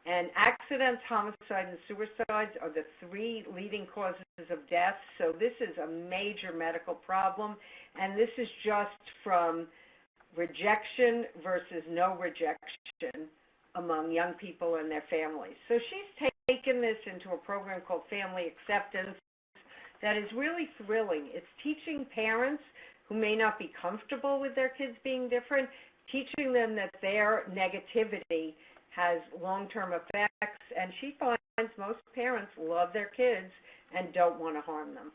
And accidents, homicide, and suicides are the 3 leading causes of death, so this is a major medical problem, and this is just from rejection versus no rejection among young people and their families. So she's taken this into a program called Family Acceptance that is really thrilling. It's teaching parents who may not be comfortable with their kids being different, teaching them that their negativity has long-term effects, and she finds most parents love their kids and don't want to harm them.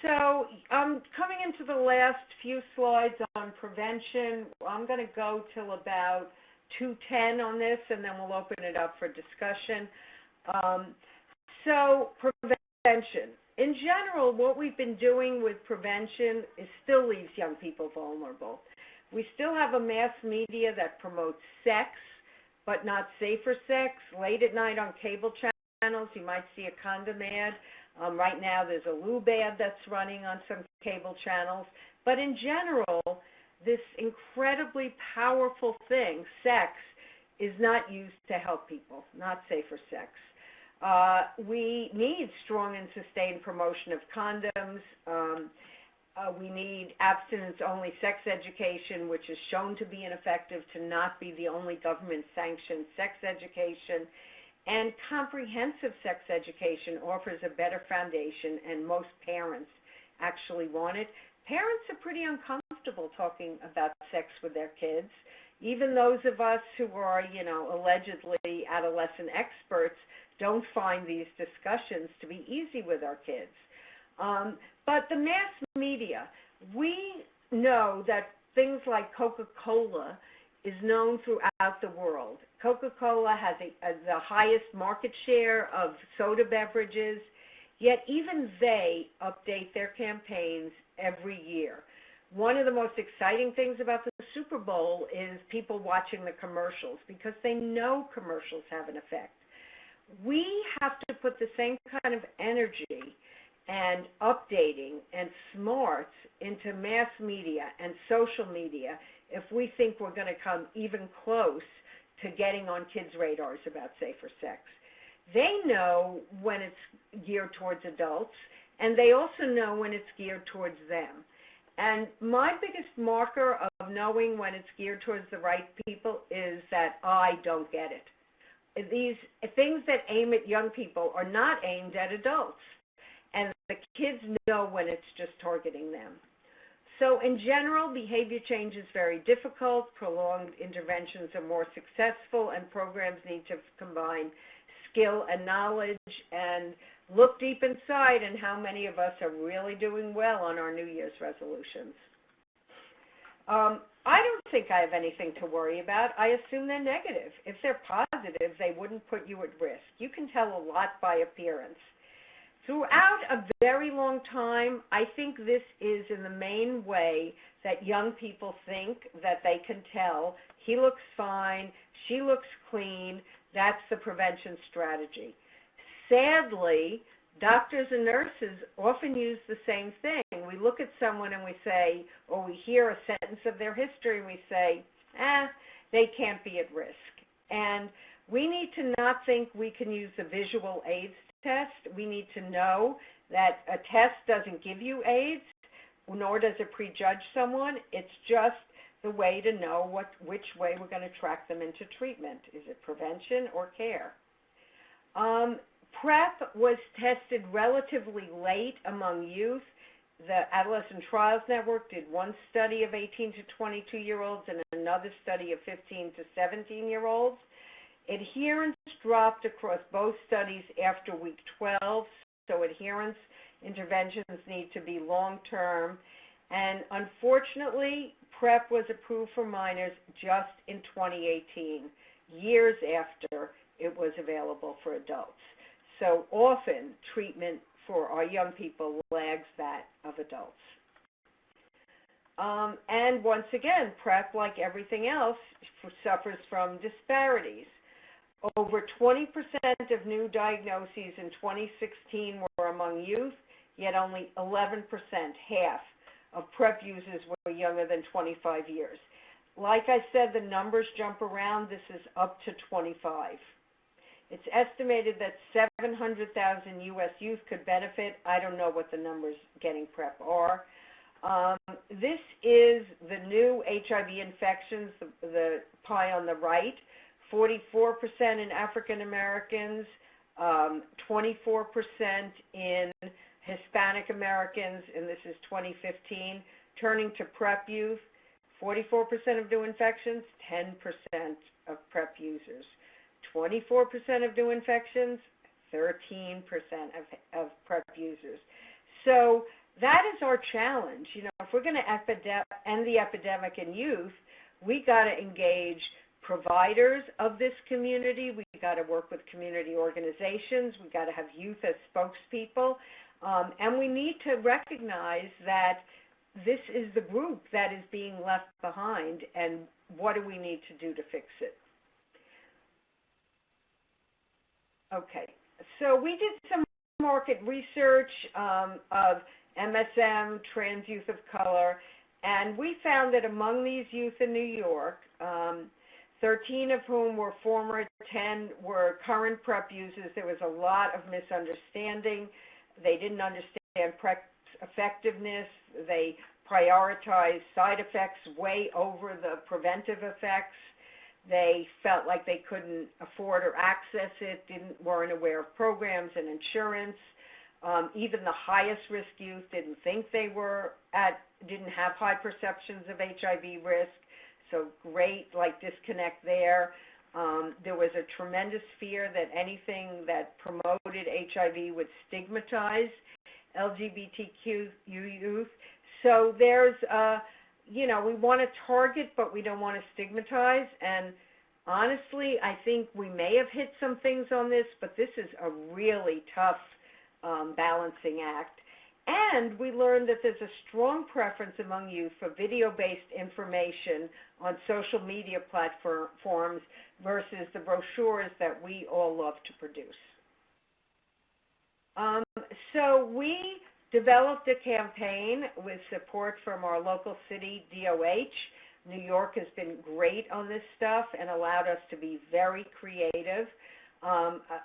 So coming into the last few slides on prevention, I'm going to go till about 2:10 on this, and then we'll open it up for discussion. So prevention. In general, what we've been doing with prevention still leaves young people vulnerable. We still have a mass media that promotes sex, but not safer sex. Late at night on cable channels, you might see a condom ad. Right now, there's a lube ad that's running on some cable channels. But in general, this incredibly powerful thing, sex, is not used to help people, not safer sex. We need strong and sustained promotion of condoms. We need abstinence-only sex education, which is shown to be ineffective to not be the only government-sanctioned sex education. And comprehensive sex education offers a better foundation, and most parents actually want it. Parents are pretty uncomfortable talking about sex with their kids. Even those of us who are, allegedly adolescent experts don't find these discussions to be easy with our kids. But the mass media, we know that things like Coca-Cola is known throughout the world. Coca-Cola has the highest market share of soda beverages, yet even they update their campaigns every year. One of the most exciting things about the Super Bowl is people watching the commercials because they know commercials have an effect. We have to put the same kind of energy and updating and smarts into mass media and social media if we think we're going to come even close to getting on kids' radars about safer sex. They know when it's geared towards adults, and they also know when it's geared towards them. And my biggest marker of knowing when it's geared towards the right people is that I don't get it. These things that aim at young people are not aimed at adults, and the kids know when it's just targeting them. So in general, behavior change is very difficult. Prolonged interventions are more successful, and programs need to combine skill and knowledge and look deep inside and how many of us are really doing well on our New Year's resolutions. I don't think I have anything to worry about. I assume they're negative. If they're positive, they wouldn't put you at risk. You can tell a lot by appearance. Throughout a very long time, I think this is in the main way that young people think that they can tell. He looks fine, she looks clean. That's the prevention strategy. Sadly, doctors and nurses often use the same thing. We look at someone and we say, or we hear a sentence of their history and we say, they can't be at risk. And we need to not think we can use the visual AIDS test. We need to know that a test doesn't give you AIDS, nor does it prejudge someone. It's just the way to know which way we're going to track them into treatment. Is it prevention or care? PrEP was tested relatively late among youth. The Adolescent Trials Network did one study of 18 to 22-year-olds and another study of 15 to 17-year-olds. Adherence dropped across both studies after week 12, so adherence interventions need to be long-term. And unfortunately, PrEP was approved for minors just in 2018, years after it was available for adults. So often, treatment for our young people lags that of adults. And once again, PrEP, like everything else, suffers from disparities. Over 20% of new diagnoses in 2016 were among youth, yet only 11%, half, of PrEP users were younger than 25 years. Like I said, the numbers jump around. This is up to 25. It's estimated that 700,000 U.S. youth could benefit. I don't know what the numbers getting PrEP are. This is the new HIV infections, the pie on the right. 44% in African Americans, 24% in Hispanic Americans, and this is 2015. Turning to PrEP youth, 44% of new infections, 10% of PrEP users. 24% of new infections, 13% of PrEP users. So that is our challenge. If we're going to end the epidemic in youth, we got to engage providers of this community. We got to work with community organizations. We got to have youth as spokespeople. And we need to recognize that this is the group that is being left behind, and what do we need to do to fix it? Okay, so we did some market research of MSM, trans youth of color, and we found that among these youth in New York, 13 of whom were former, 10 were current PrEP users. There was a lot of misunderstanding. They didn't understand PrEP's effectiveness. They prioritized side effects way over the preventive effects. They felt like they couldn't afford or access it, weren't aware of programs and insurance. Even the highest risk youth didn't think they didn't have high perceptions of HIV risk. So great, disconnect there. There was a tremendous fear that anything that promoted HIV would stigmatize LGBTQ youth. So there's, we want to target, but we don't want to stigmatize. And honestly, I think we may have hit some things on this, but this is a really tough balancing act. And we learned that there's a strong preference among youth for video-based information on social media platforms versus the brochures that we all love to produce. So we developed a campaign with support from our local city, DOH. New York has been great on this stuff and allowed us to be very creative.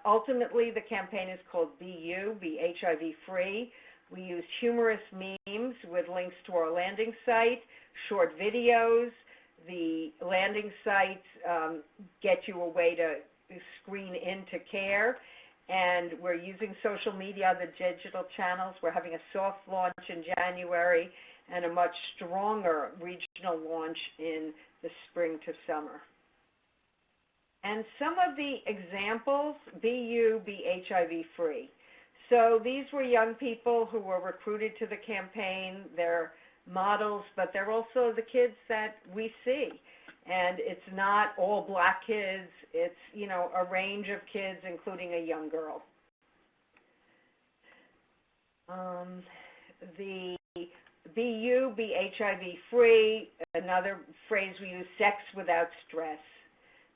Ultimately, the campaign is called Be You, Be HIV Free. We use humorous memes with links to our landing site, short videos. The landing sites get you a way to screen into care. And we're using social media, the digital channels. We're having a soft launch in January and a much stronger regional launch in the spring to summer. And some of the examples, Be You, Be HIV Free. So these were young people who were recruited to the campaign. They're models, but they're also the kids that we see. And it's not all black kids. It's, a range of kids, including a young girl. The Be You, Be HIV Free, another phrase we use, sex without stress.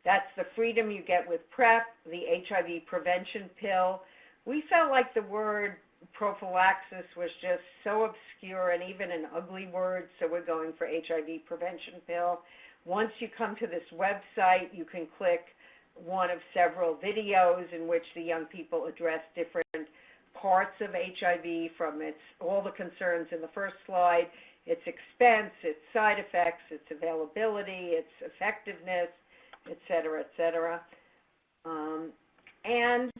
That's the freedom you get with PrEP, the HIV prevention pill. We felt like the word prophylaxis was just so obscure and even an ugly word, so we're going for HIV prevention pill. Once you come to this website, you can click one of several videos in which the young people address different parts of HIV, from all the concerns in the first slide, its expense, its side effects, its availability, its effectiveness, et cetera, et cetera. And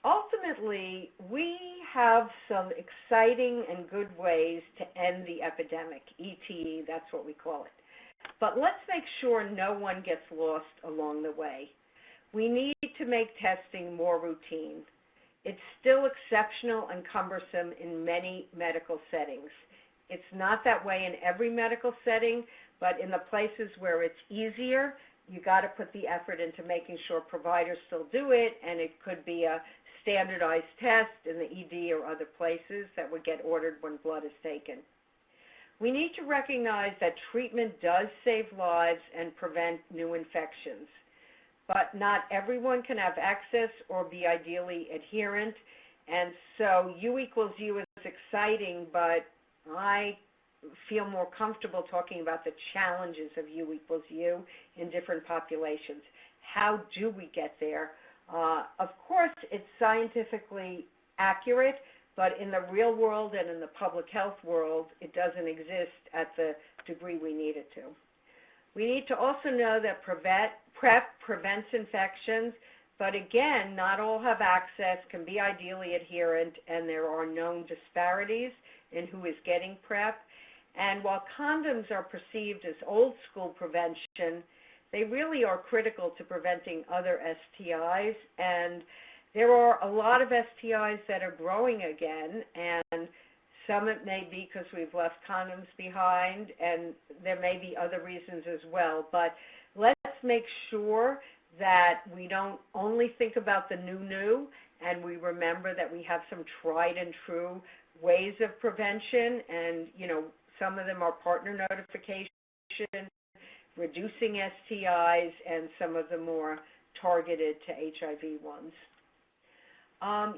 ultimately, we have some exciting and good ways to end the epidemic, ETE, that's what we call it. But let's make sure no one gets lost along the way. We need to make testing more routine. It's still exceptional and cumbersome in many medical settings. It's not that way in every medical setting, but in the places where it's easier, you got to put the effort into making sure providers still do it, and it could be a standardized test in the ED or other places that would get ordered when blood is taken. We need to recognize that treatment does save lives and prevent new infections, but not everyone can have access or be ideally adherent, and so U equals U is exciting, but I feel more comfortable talking about the challenges of U equals U in different populations. How do we get there? Of course, it's scientifically accurate, but in the real world and in the public health world, it doesn't exist at the degree we need it to. We need to also know that PrEP prevents infections, but again, not all have access, can be ideally adherent, and there are known disparities in who is getting PrEP. And while condoms are perceived as old school prevention, they really are critical to preventing other STIs, and there are a lot of STIs that are growing again, and some it may be because we've left condoms behind, and there may be other reasons as well. But let's make sure that we don't only think about the new, and we remember that we have some tried and true ways of prevention, and some of them are partner notification, reducing STIs, and some of the more targeted to HIV ones.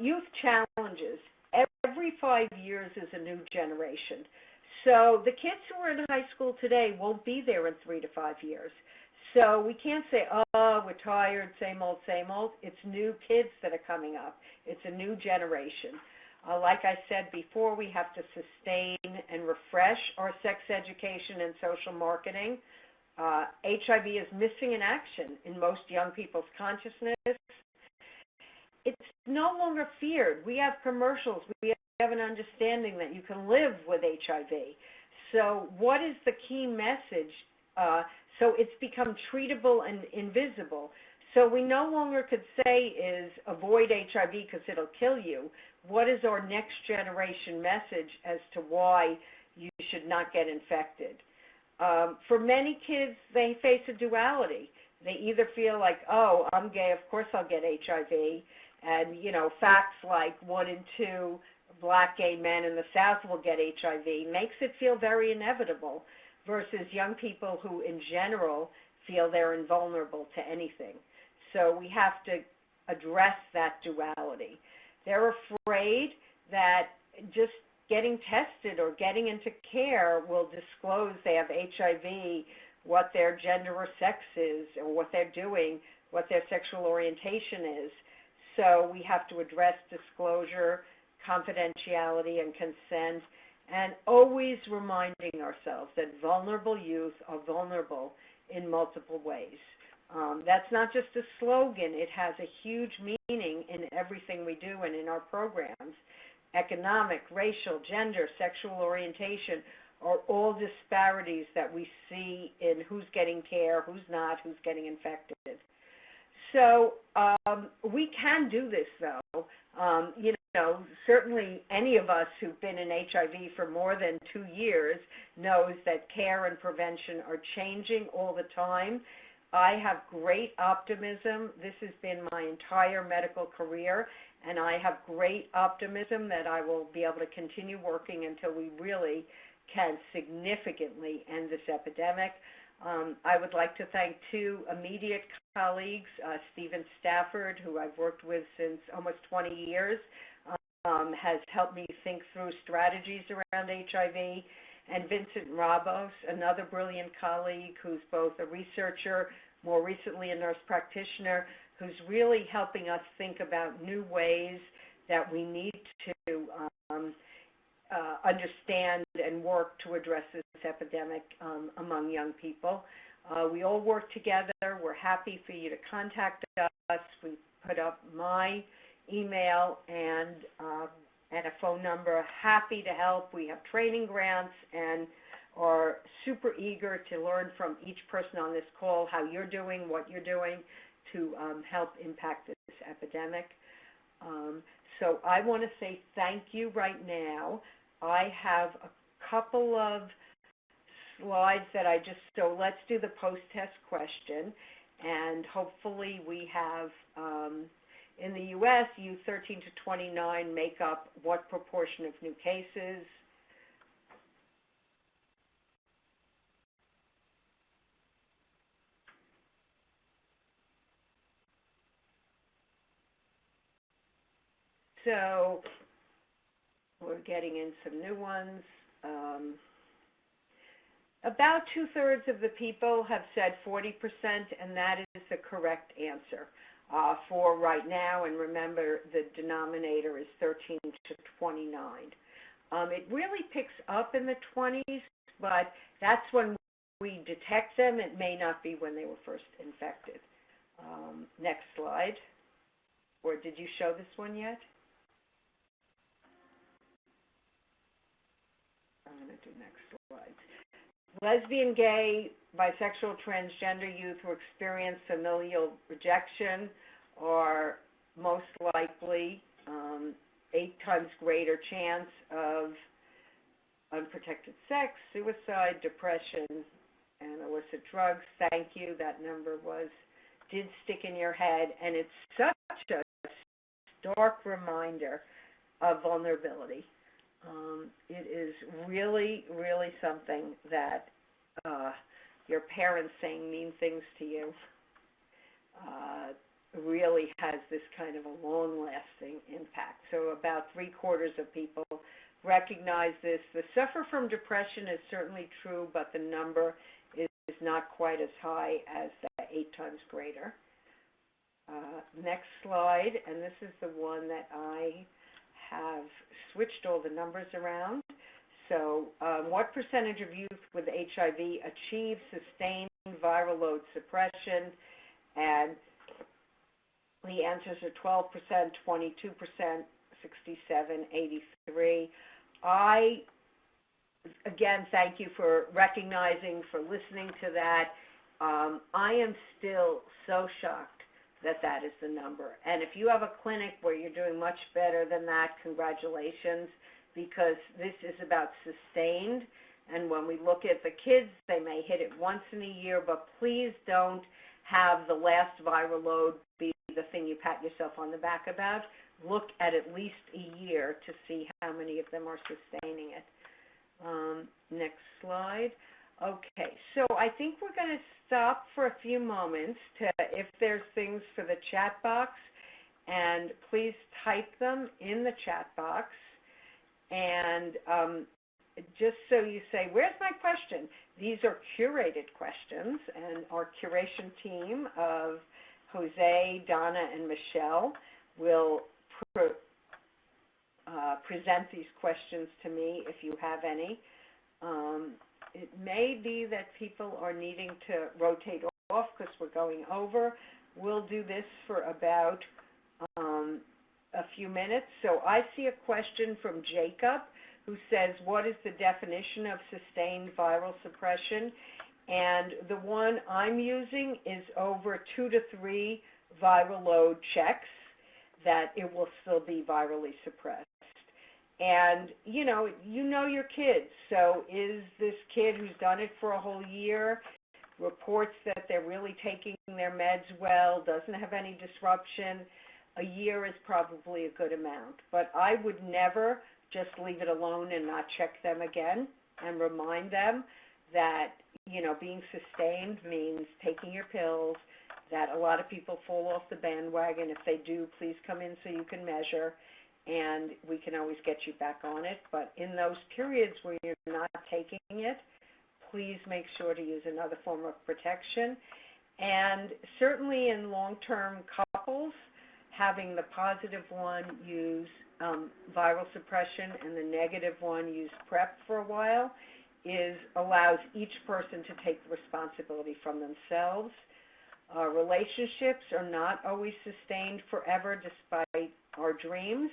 Youth challenges. Every 5 years is a new generation. So the kids who are in high school today won't be there in 3 to 5 years. So we can't say, oh, we're tired, same old, same old. It's new kids that are coming up. It's a new generation. Like I said before, we have to sustain and refresh our sex education and social marketing. HIV is missing in action in most young people's consciousness. It's no longer feared. We have commercials. We have an understanding that you can live with HIV. So what is the key message? So it's become treatable and invisible. So we no longer could say is avoid HIV because it'll kill you. What is our next generation message as to why you should not get infected? For many kids, they face a duality. They either feel like, oh, I'm gay, of course I'll get HIV, and, you know, facts like 1 in 2 black gay men in the South will get HIV makes it feel very inevitable, versus young people who, in general, feel they're invulnerable to anything. So we have to address that duality. They're afraid that just getting tested or getting into care will disclose they have HIV, what their gender or sex is, or what they're doing, what their sexual orientation is. So we have to address disclosure, confidentiality, and consent, and always reminding ourselves that vulnerable youth are vulnerable in multiple ways. That's not just a slogan. It has a huge meaning in everything we do and in our programs. Economic, racial, gender, sexual orientation are all disparities that we see in who's getting care, who's not, who's getting infected. So we can do this, though. You know, certainly any of us who've been in HIV for more than 2 years knows that care and prevention are changing all the time. I have great optimism. This has been my entire medical career, and I have great optimism that I will be able to continue working until we really can significantly end this epidemic. I would like to thank 2 immediate colleagues, Stephen Stafford, who I've worked with since almost 20 years, has helped me think through strategies around HIV, and Vincent Rabos, another brilliant colleague who's both a researcher, more recently a nurse practitioner, who's really helping us think about new ways that we need to understand and work to address this epidemic among young people. We all work together. We're happy for you to contact us. We put up my email and a phone number. Happy to help. We have training grants and are super eager to learn from each person on this call how you're doing, what you're doing to help impact this epidemic. So I want to say thank you right now. I have a couple of slides that so let's do the post-test question, and hopefully we have, in the U.S., youth 13 to 29 make up what proportion of new cases? So we're getting in some new ones. About 2/3 of the people have said 40%, and that is the correct answer for right now. And remember, the denominator is 13 to 29. It really picks up in the 20s, but that's when we detect them. It may not be when they were first infected. Next slide. Or did you show this one yet? I'm going to do next slide. Lesbian, gay, bisexual, transgender youth who experience familial rejection are most likely 8 times greater chance of unprotected sex, suicide, depression, and illicit drugs. Thank you. That number did stick in your head, and it's such a stark reminder of vulnerability. It is really, really something that your parents saying mean things to you really has this kind of a long-lasting impact. So about 3/4 of people recognize this. The suffer from depression is certainly true, but the number is not quite as high as the 8 times greater. Next slide, and this is the one that I have switched all the numbers around. So what percentage of youth with HIV achieve sustained viral load suppression? And the answers are 12%, 22%, 6783. I, again, thank you for recognizing, for listening to that. I am still so shocked that that is the number. And if you have a clinic where you're doing much better than that, congratulations, because this is about sustained. And when we look at the kids, they may hit it once in a year, but please don't have the last viral load be the thing you pat yourself on the back about. Look at least a year to see how many of them are sustaining it. Next slide. Okay, so I think we're going to stop for a few moments to, if there's things for the chat box, and please type them in the chat box. And just so you say, where's my question? These are curated questions, and our curation team of Jose, Donna, and Michelle will present these questions to me if you have any. It may be that people are needing to rotate off because we're going over. We'll do this for about a few minutes. So I see a question from Jacob who says, what is the definition of sustained viral suppression? And the one I'm using is over 2 to 3 viral load checks that it will still be virally suppressed. And, you know your kids. So is this kid who's done it for a whole year, reports that they're really taking their meds well, doesn't have any disruption, a year is probably a good amount. But I would never just leave it alone and not check them again and remind them that, being sustained means taking your pills, that a lot of people fall off the bandwagon. If they do, please come in so you can measure, and we can always get you back on it. But in those periods where you're not taking it, please make sure to use another form of protection. And certainly in long-term couples, having the positive one use viral suppression and the negative one use PrEP for a while allows each person to take the responsibility from themselves. Relationships are not always sustained forever despite our dreams.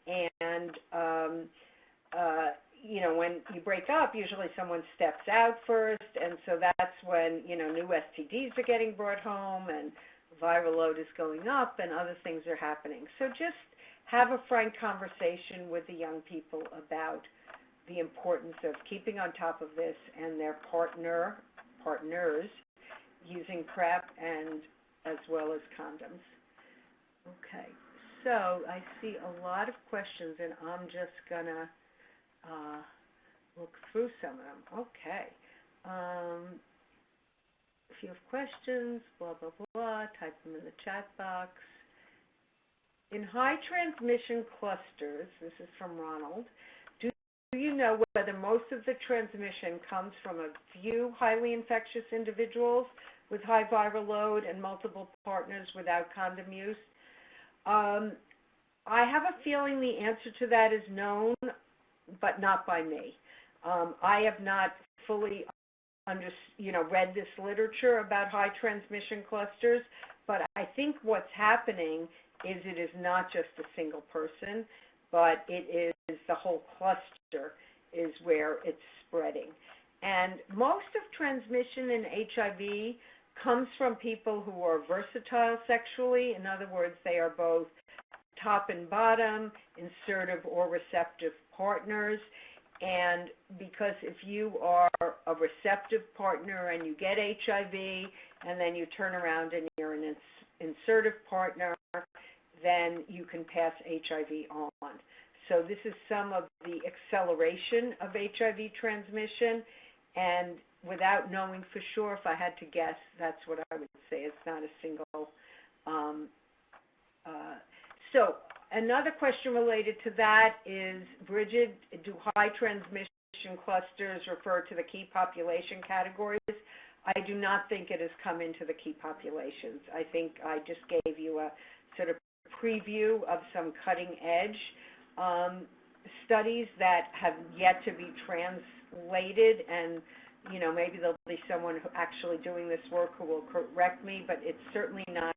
And, when you break up, usually someone steps out first, and so that's when, new STDs are getting brought home and viral load is going up and other things are happening. So just have a frank conversation with the young people about the importance of keeping on top of this and their partners using PrEP and as well as condoms. Okay, so I see a lot of questions, and I'm just going to look through some of them. Okay. If you have questions, blah, blah, blah, type them in the chat box. In high transmission clusters, this is from Ronald, do you know whether most of the transmission comes from a few highly infectious individuals with high viral load and multiple partners without condom use? I have a feeling the answer to that is known, but not by me. I have not fully read this literature about high transmission clusters, but I think what's happening is it is not just a single person, but it is the whole cluster is where it's spreading. And most of transmission in HIV comes from people who are versatile sexually. In other words, they are both top and bottom, insertive or receptive partners. And because if you are a receptive partner and you get HIV and then you turn around and you're an insertive partner, then you can pass HIV on. So this is some of the acceleration of HIV transmission, and without knowing for sure, if I had to guess, that's what I would say. It's not a single. So another question related to that is, Bridget, do high transmission clusters refer to the key population categories? I do not think it has come into the key populations. I think I just gave you a sort of preview of some cutting edge studies that have yet to be translated, and maybe there'll be someone who actually doing this work who will correct me, but it's certainly not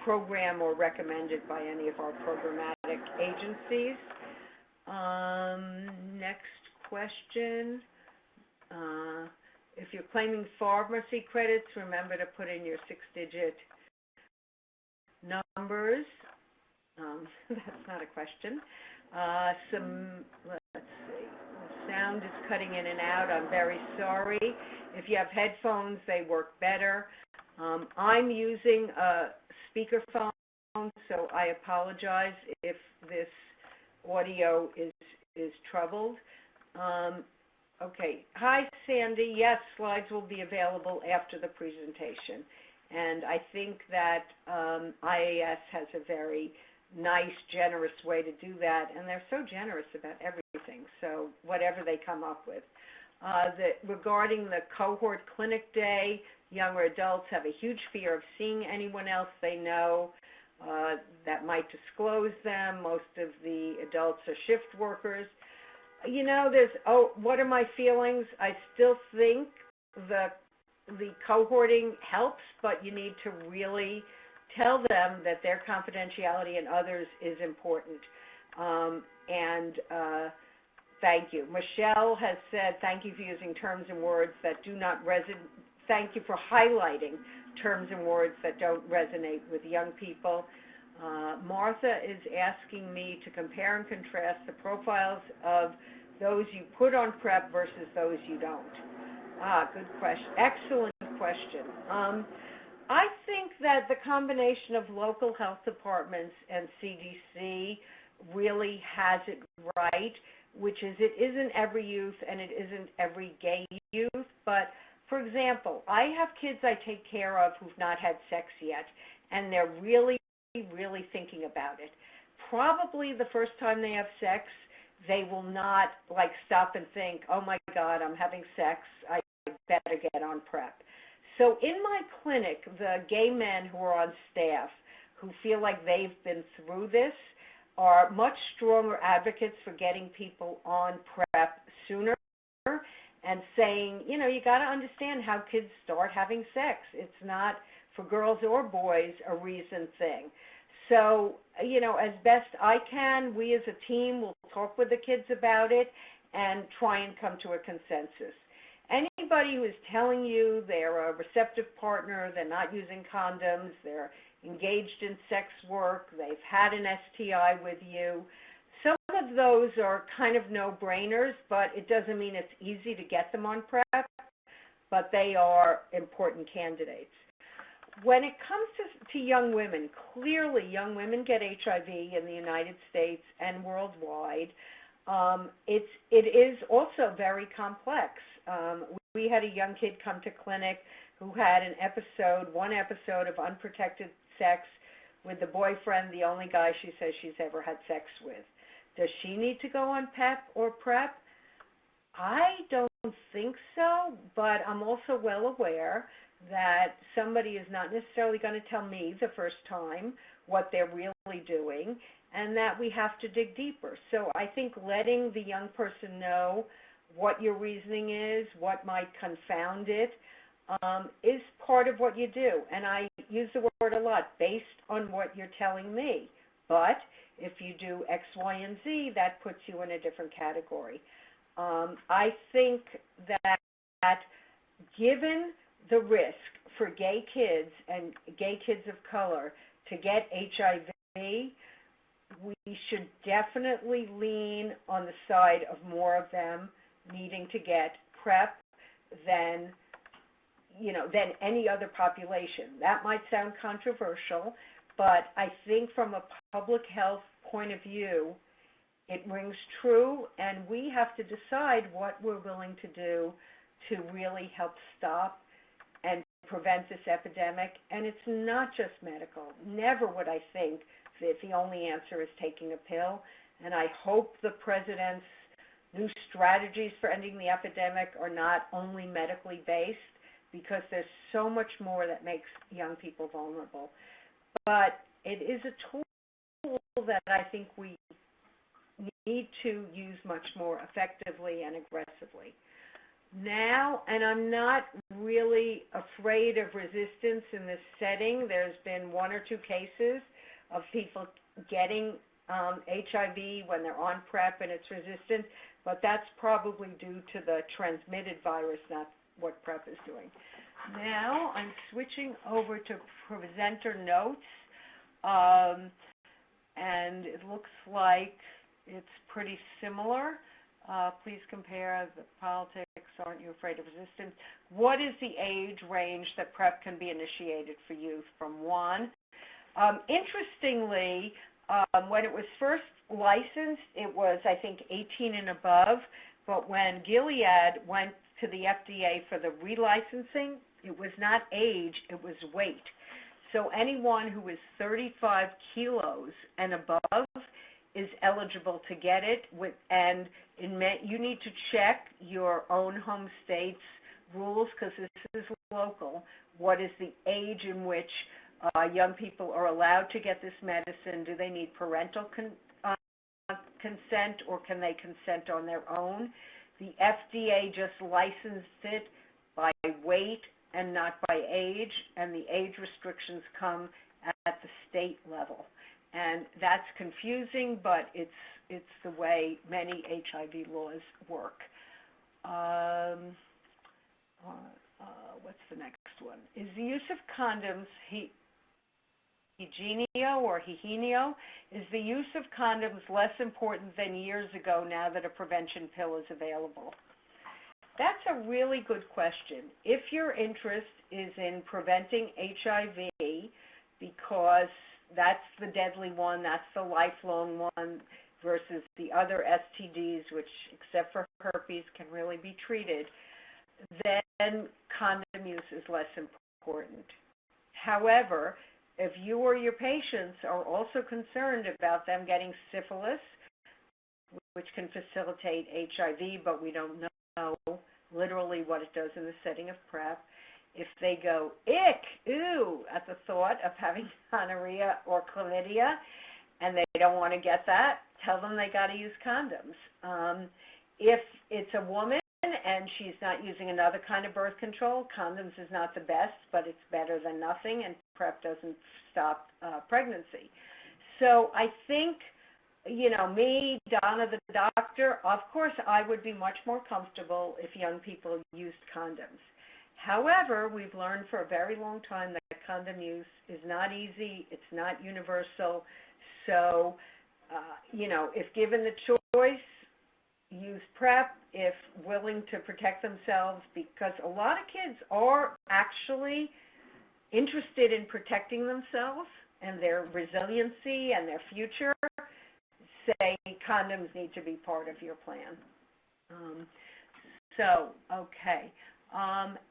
program or recommended by any of our programmatic agencies. Next question. If you're claiming pharmacy credits, remember to put in your 6-digit numbers. That's not a question. Let's see. The sound is cutting in and out. I'm very sorry. If you have headphones, they work better. I'm using a speakerphone, so I apologize if this audio is troubled. Okay. Hi, Sandy. Yes, slides will be available after the presentation. And I think that IAS has a very nice, generous way to do that, and they're so generous about everything, so whatever they come up with. Regarding the cohort clinic day, younger adults have a huge fear of seeing anyone else they know that might disclose them. Most of the adults are shift workers. You know, what are my feelings? I still think the cohorting helps, but you need to really tell them that their confidentiality and others is important. Thank you. Michelle has said, thank you for using terms and words that do not resonate. Thank you for highlighting terms and words that don't resonate with young people. Martha is asking me to compare and contrast the profiles of those you put on PrEP versus those you don't. Good question. Excellent question. I think that the combination of local health departments and CDC really has it right, which is it isn't every youth and it isn't every gay youth. But, for example, I have kids I take care of who've not had sex yet, and they're really, really thinking about it. Probably the first time they have sex, they will not, like, stop and think, oh, my God, I'm having sex. I better get on PrEP. So in my clinic, the gay men who are on staff who feel like they've been through this are much stronger advocates for getting people on PrEP sooner and saying, you know, you got to understand how kids start having sex. It's not, for girls or boys, a recent thing. So, you know, as best I can, we as a team will talk with the kids about it and try and come to a consensus. Anybody who is telling you they're a receptive partner, they're not using condoms, they're engaged in sex work, they've had an STI with you, some of those are kind of no-brainers, but it doesn't mean it's easy to get them on PrEP, but they are important candidates. When it comes to young women, clearly young women get HIV in the United States and worldwide. It is also very complex. We had a young kid come to clinic who had one episode of unprotected sex with the boyfriend, the only guy she says she's ever had sex with. Does she need to go on PEP or PrEP? I don't think so, but I'm also well aware that somebody is not necessarily going to tell me the first time what they're really doing, and that we have to dig deeper. So I think letting the young person know what your reasoning is, what might confound it, is part of what you do. And I use the word a lot, based on what you're telling me. But if you do X, Y, and Z, that puts you in a different category. I think that given the risk for gay kids and gay kids of color to get HIV, we should definitely lean on the side of more of them needing to get PrEP than any other population. That might sound controversial, but I think from a public health point of view, it rings true, and we have to decide what we're willing to do to really help stop and prevent this epidemic. And it's not just medical. Never would I think that the only answer is taking a pill. And I hope the president's new strategies for ending the epidemic are not only medically based, because there's so much more that makes young people vulnerable. But it is a tool that I think we need to use much more effectively and aggressively. now, and I'm not really afraid of resistance in this setting. There's been 1 or 2 cases of people getting HIV when they're on PrEP and it's resistant, but that's probably due to the transmitted virus, not what PrEP is doing. Now I'm switching over to presenter notes, and it looks like it's pretty similar. Please compare the politics. Aren't you afraid of resistance? What is the age range that PrEP can be initiated for youth? From 1. Interestingly, when it was first licensed, it was, I think, 18 and above, but when Gilead went to the FDA for the relicensing, it was not age, it was weight. So anyone who is 35 kilos and above is eligible to get it, and you need to check your own home state's rules, because this is local. What is the age in which young people are allowed to get this medicine? Do they need parental consent, or can they consent on their own? The FDA just licensed it by weight and not by age, and the age restrictions come at the state level. And that's confusing, but it's the way many HIV laws work. What's the next one? Is the use of condoms hygienio? Is the use of condoms less important than years ago now that a prevention pill is available? That's a really good question. If your interest is in preventing HIV, because that's the deadly one, that's the lifelong one, versus the other STDs, which, except for herpes, can really be treated, then condom use is less important. However, if you or your patients are also concerned about them getting syphilis, which can facilitate HIV, but we don't know literally what it does in the setting of PrEP, if they go, ick, ew, at the thought of having gonorrhea or chlamydia, and they don't want to get that, tell them they got to use condoms. If it's a woman and she's not using another kind of birth control, condoms is not the best, but it's better than nothing, and PrEP doesn't stop pregnancy. So I think, me, Donna the doctor, of course I would be much more comfortable if young people used condoms. However, we've learned for a very long time that condom use is not easy, it's not universal. So, if given the choice, use PrEP if willing to protect themselves, because a lot of kids are actually interested in protecting themselves and their resiliency and their future. Say condoms need to be part of your plan.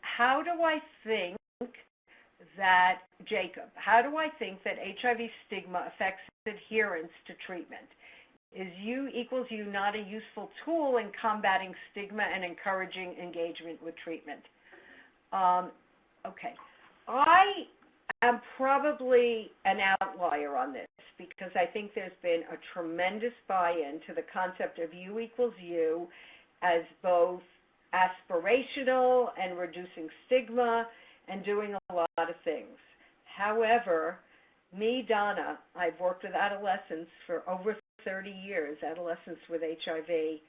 How do I think that, Jacob, how do I think that HIV stigma affects adherence to treatment? Is U equals U not a useful tool in combating stigma and encouraging engagement with treatment? I am probably an outlier on this, because I think there's been a tremendous buy-in to the concept of U equals U as both aspirational and reducing stigma and doing a lot of things. However, me, Donna, I've worked with adolescents for over 30 years, adolescents with HIV.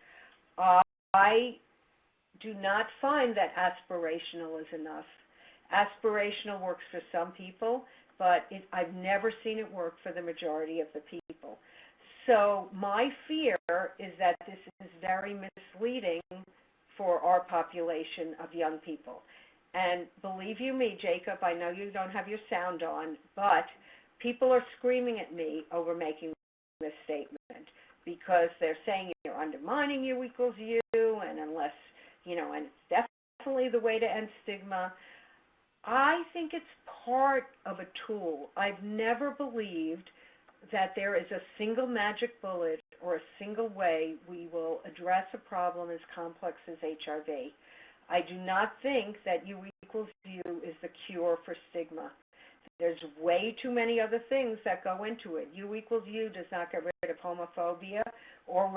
I do not find that aspirational is enough. Aspirational works for some people, but I've never seen it work for the majority of the people. So my fear is that this is very misleading for our population of young people. And believe you me, Jacob, I know you don't have your sound on, but people are screaming at me over making this statement, because they're saying you're undermining U equals U, and unless, and it's definitely the way to end stigma. I think it's part of a tool. I've never believed that there is a single magic bullet or a single way we will address a problem as complex as HIV. I do not think that U equals U is the cure for stigma. There's way too many other things that go into it. U equals U does not get rid of homophobia or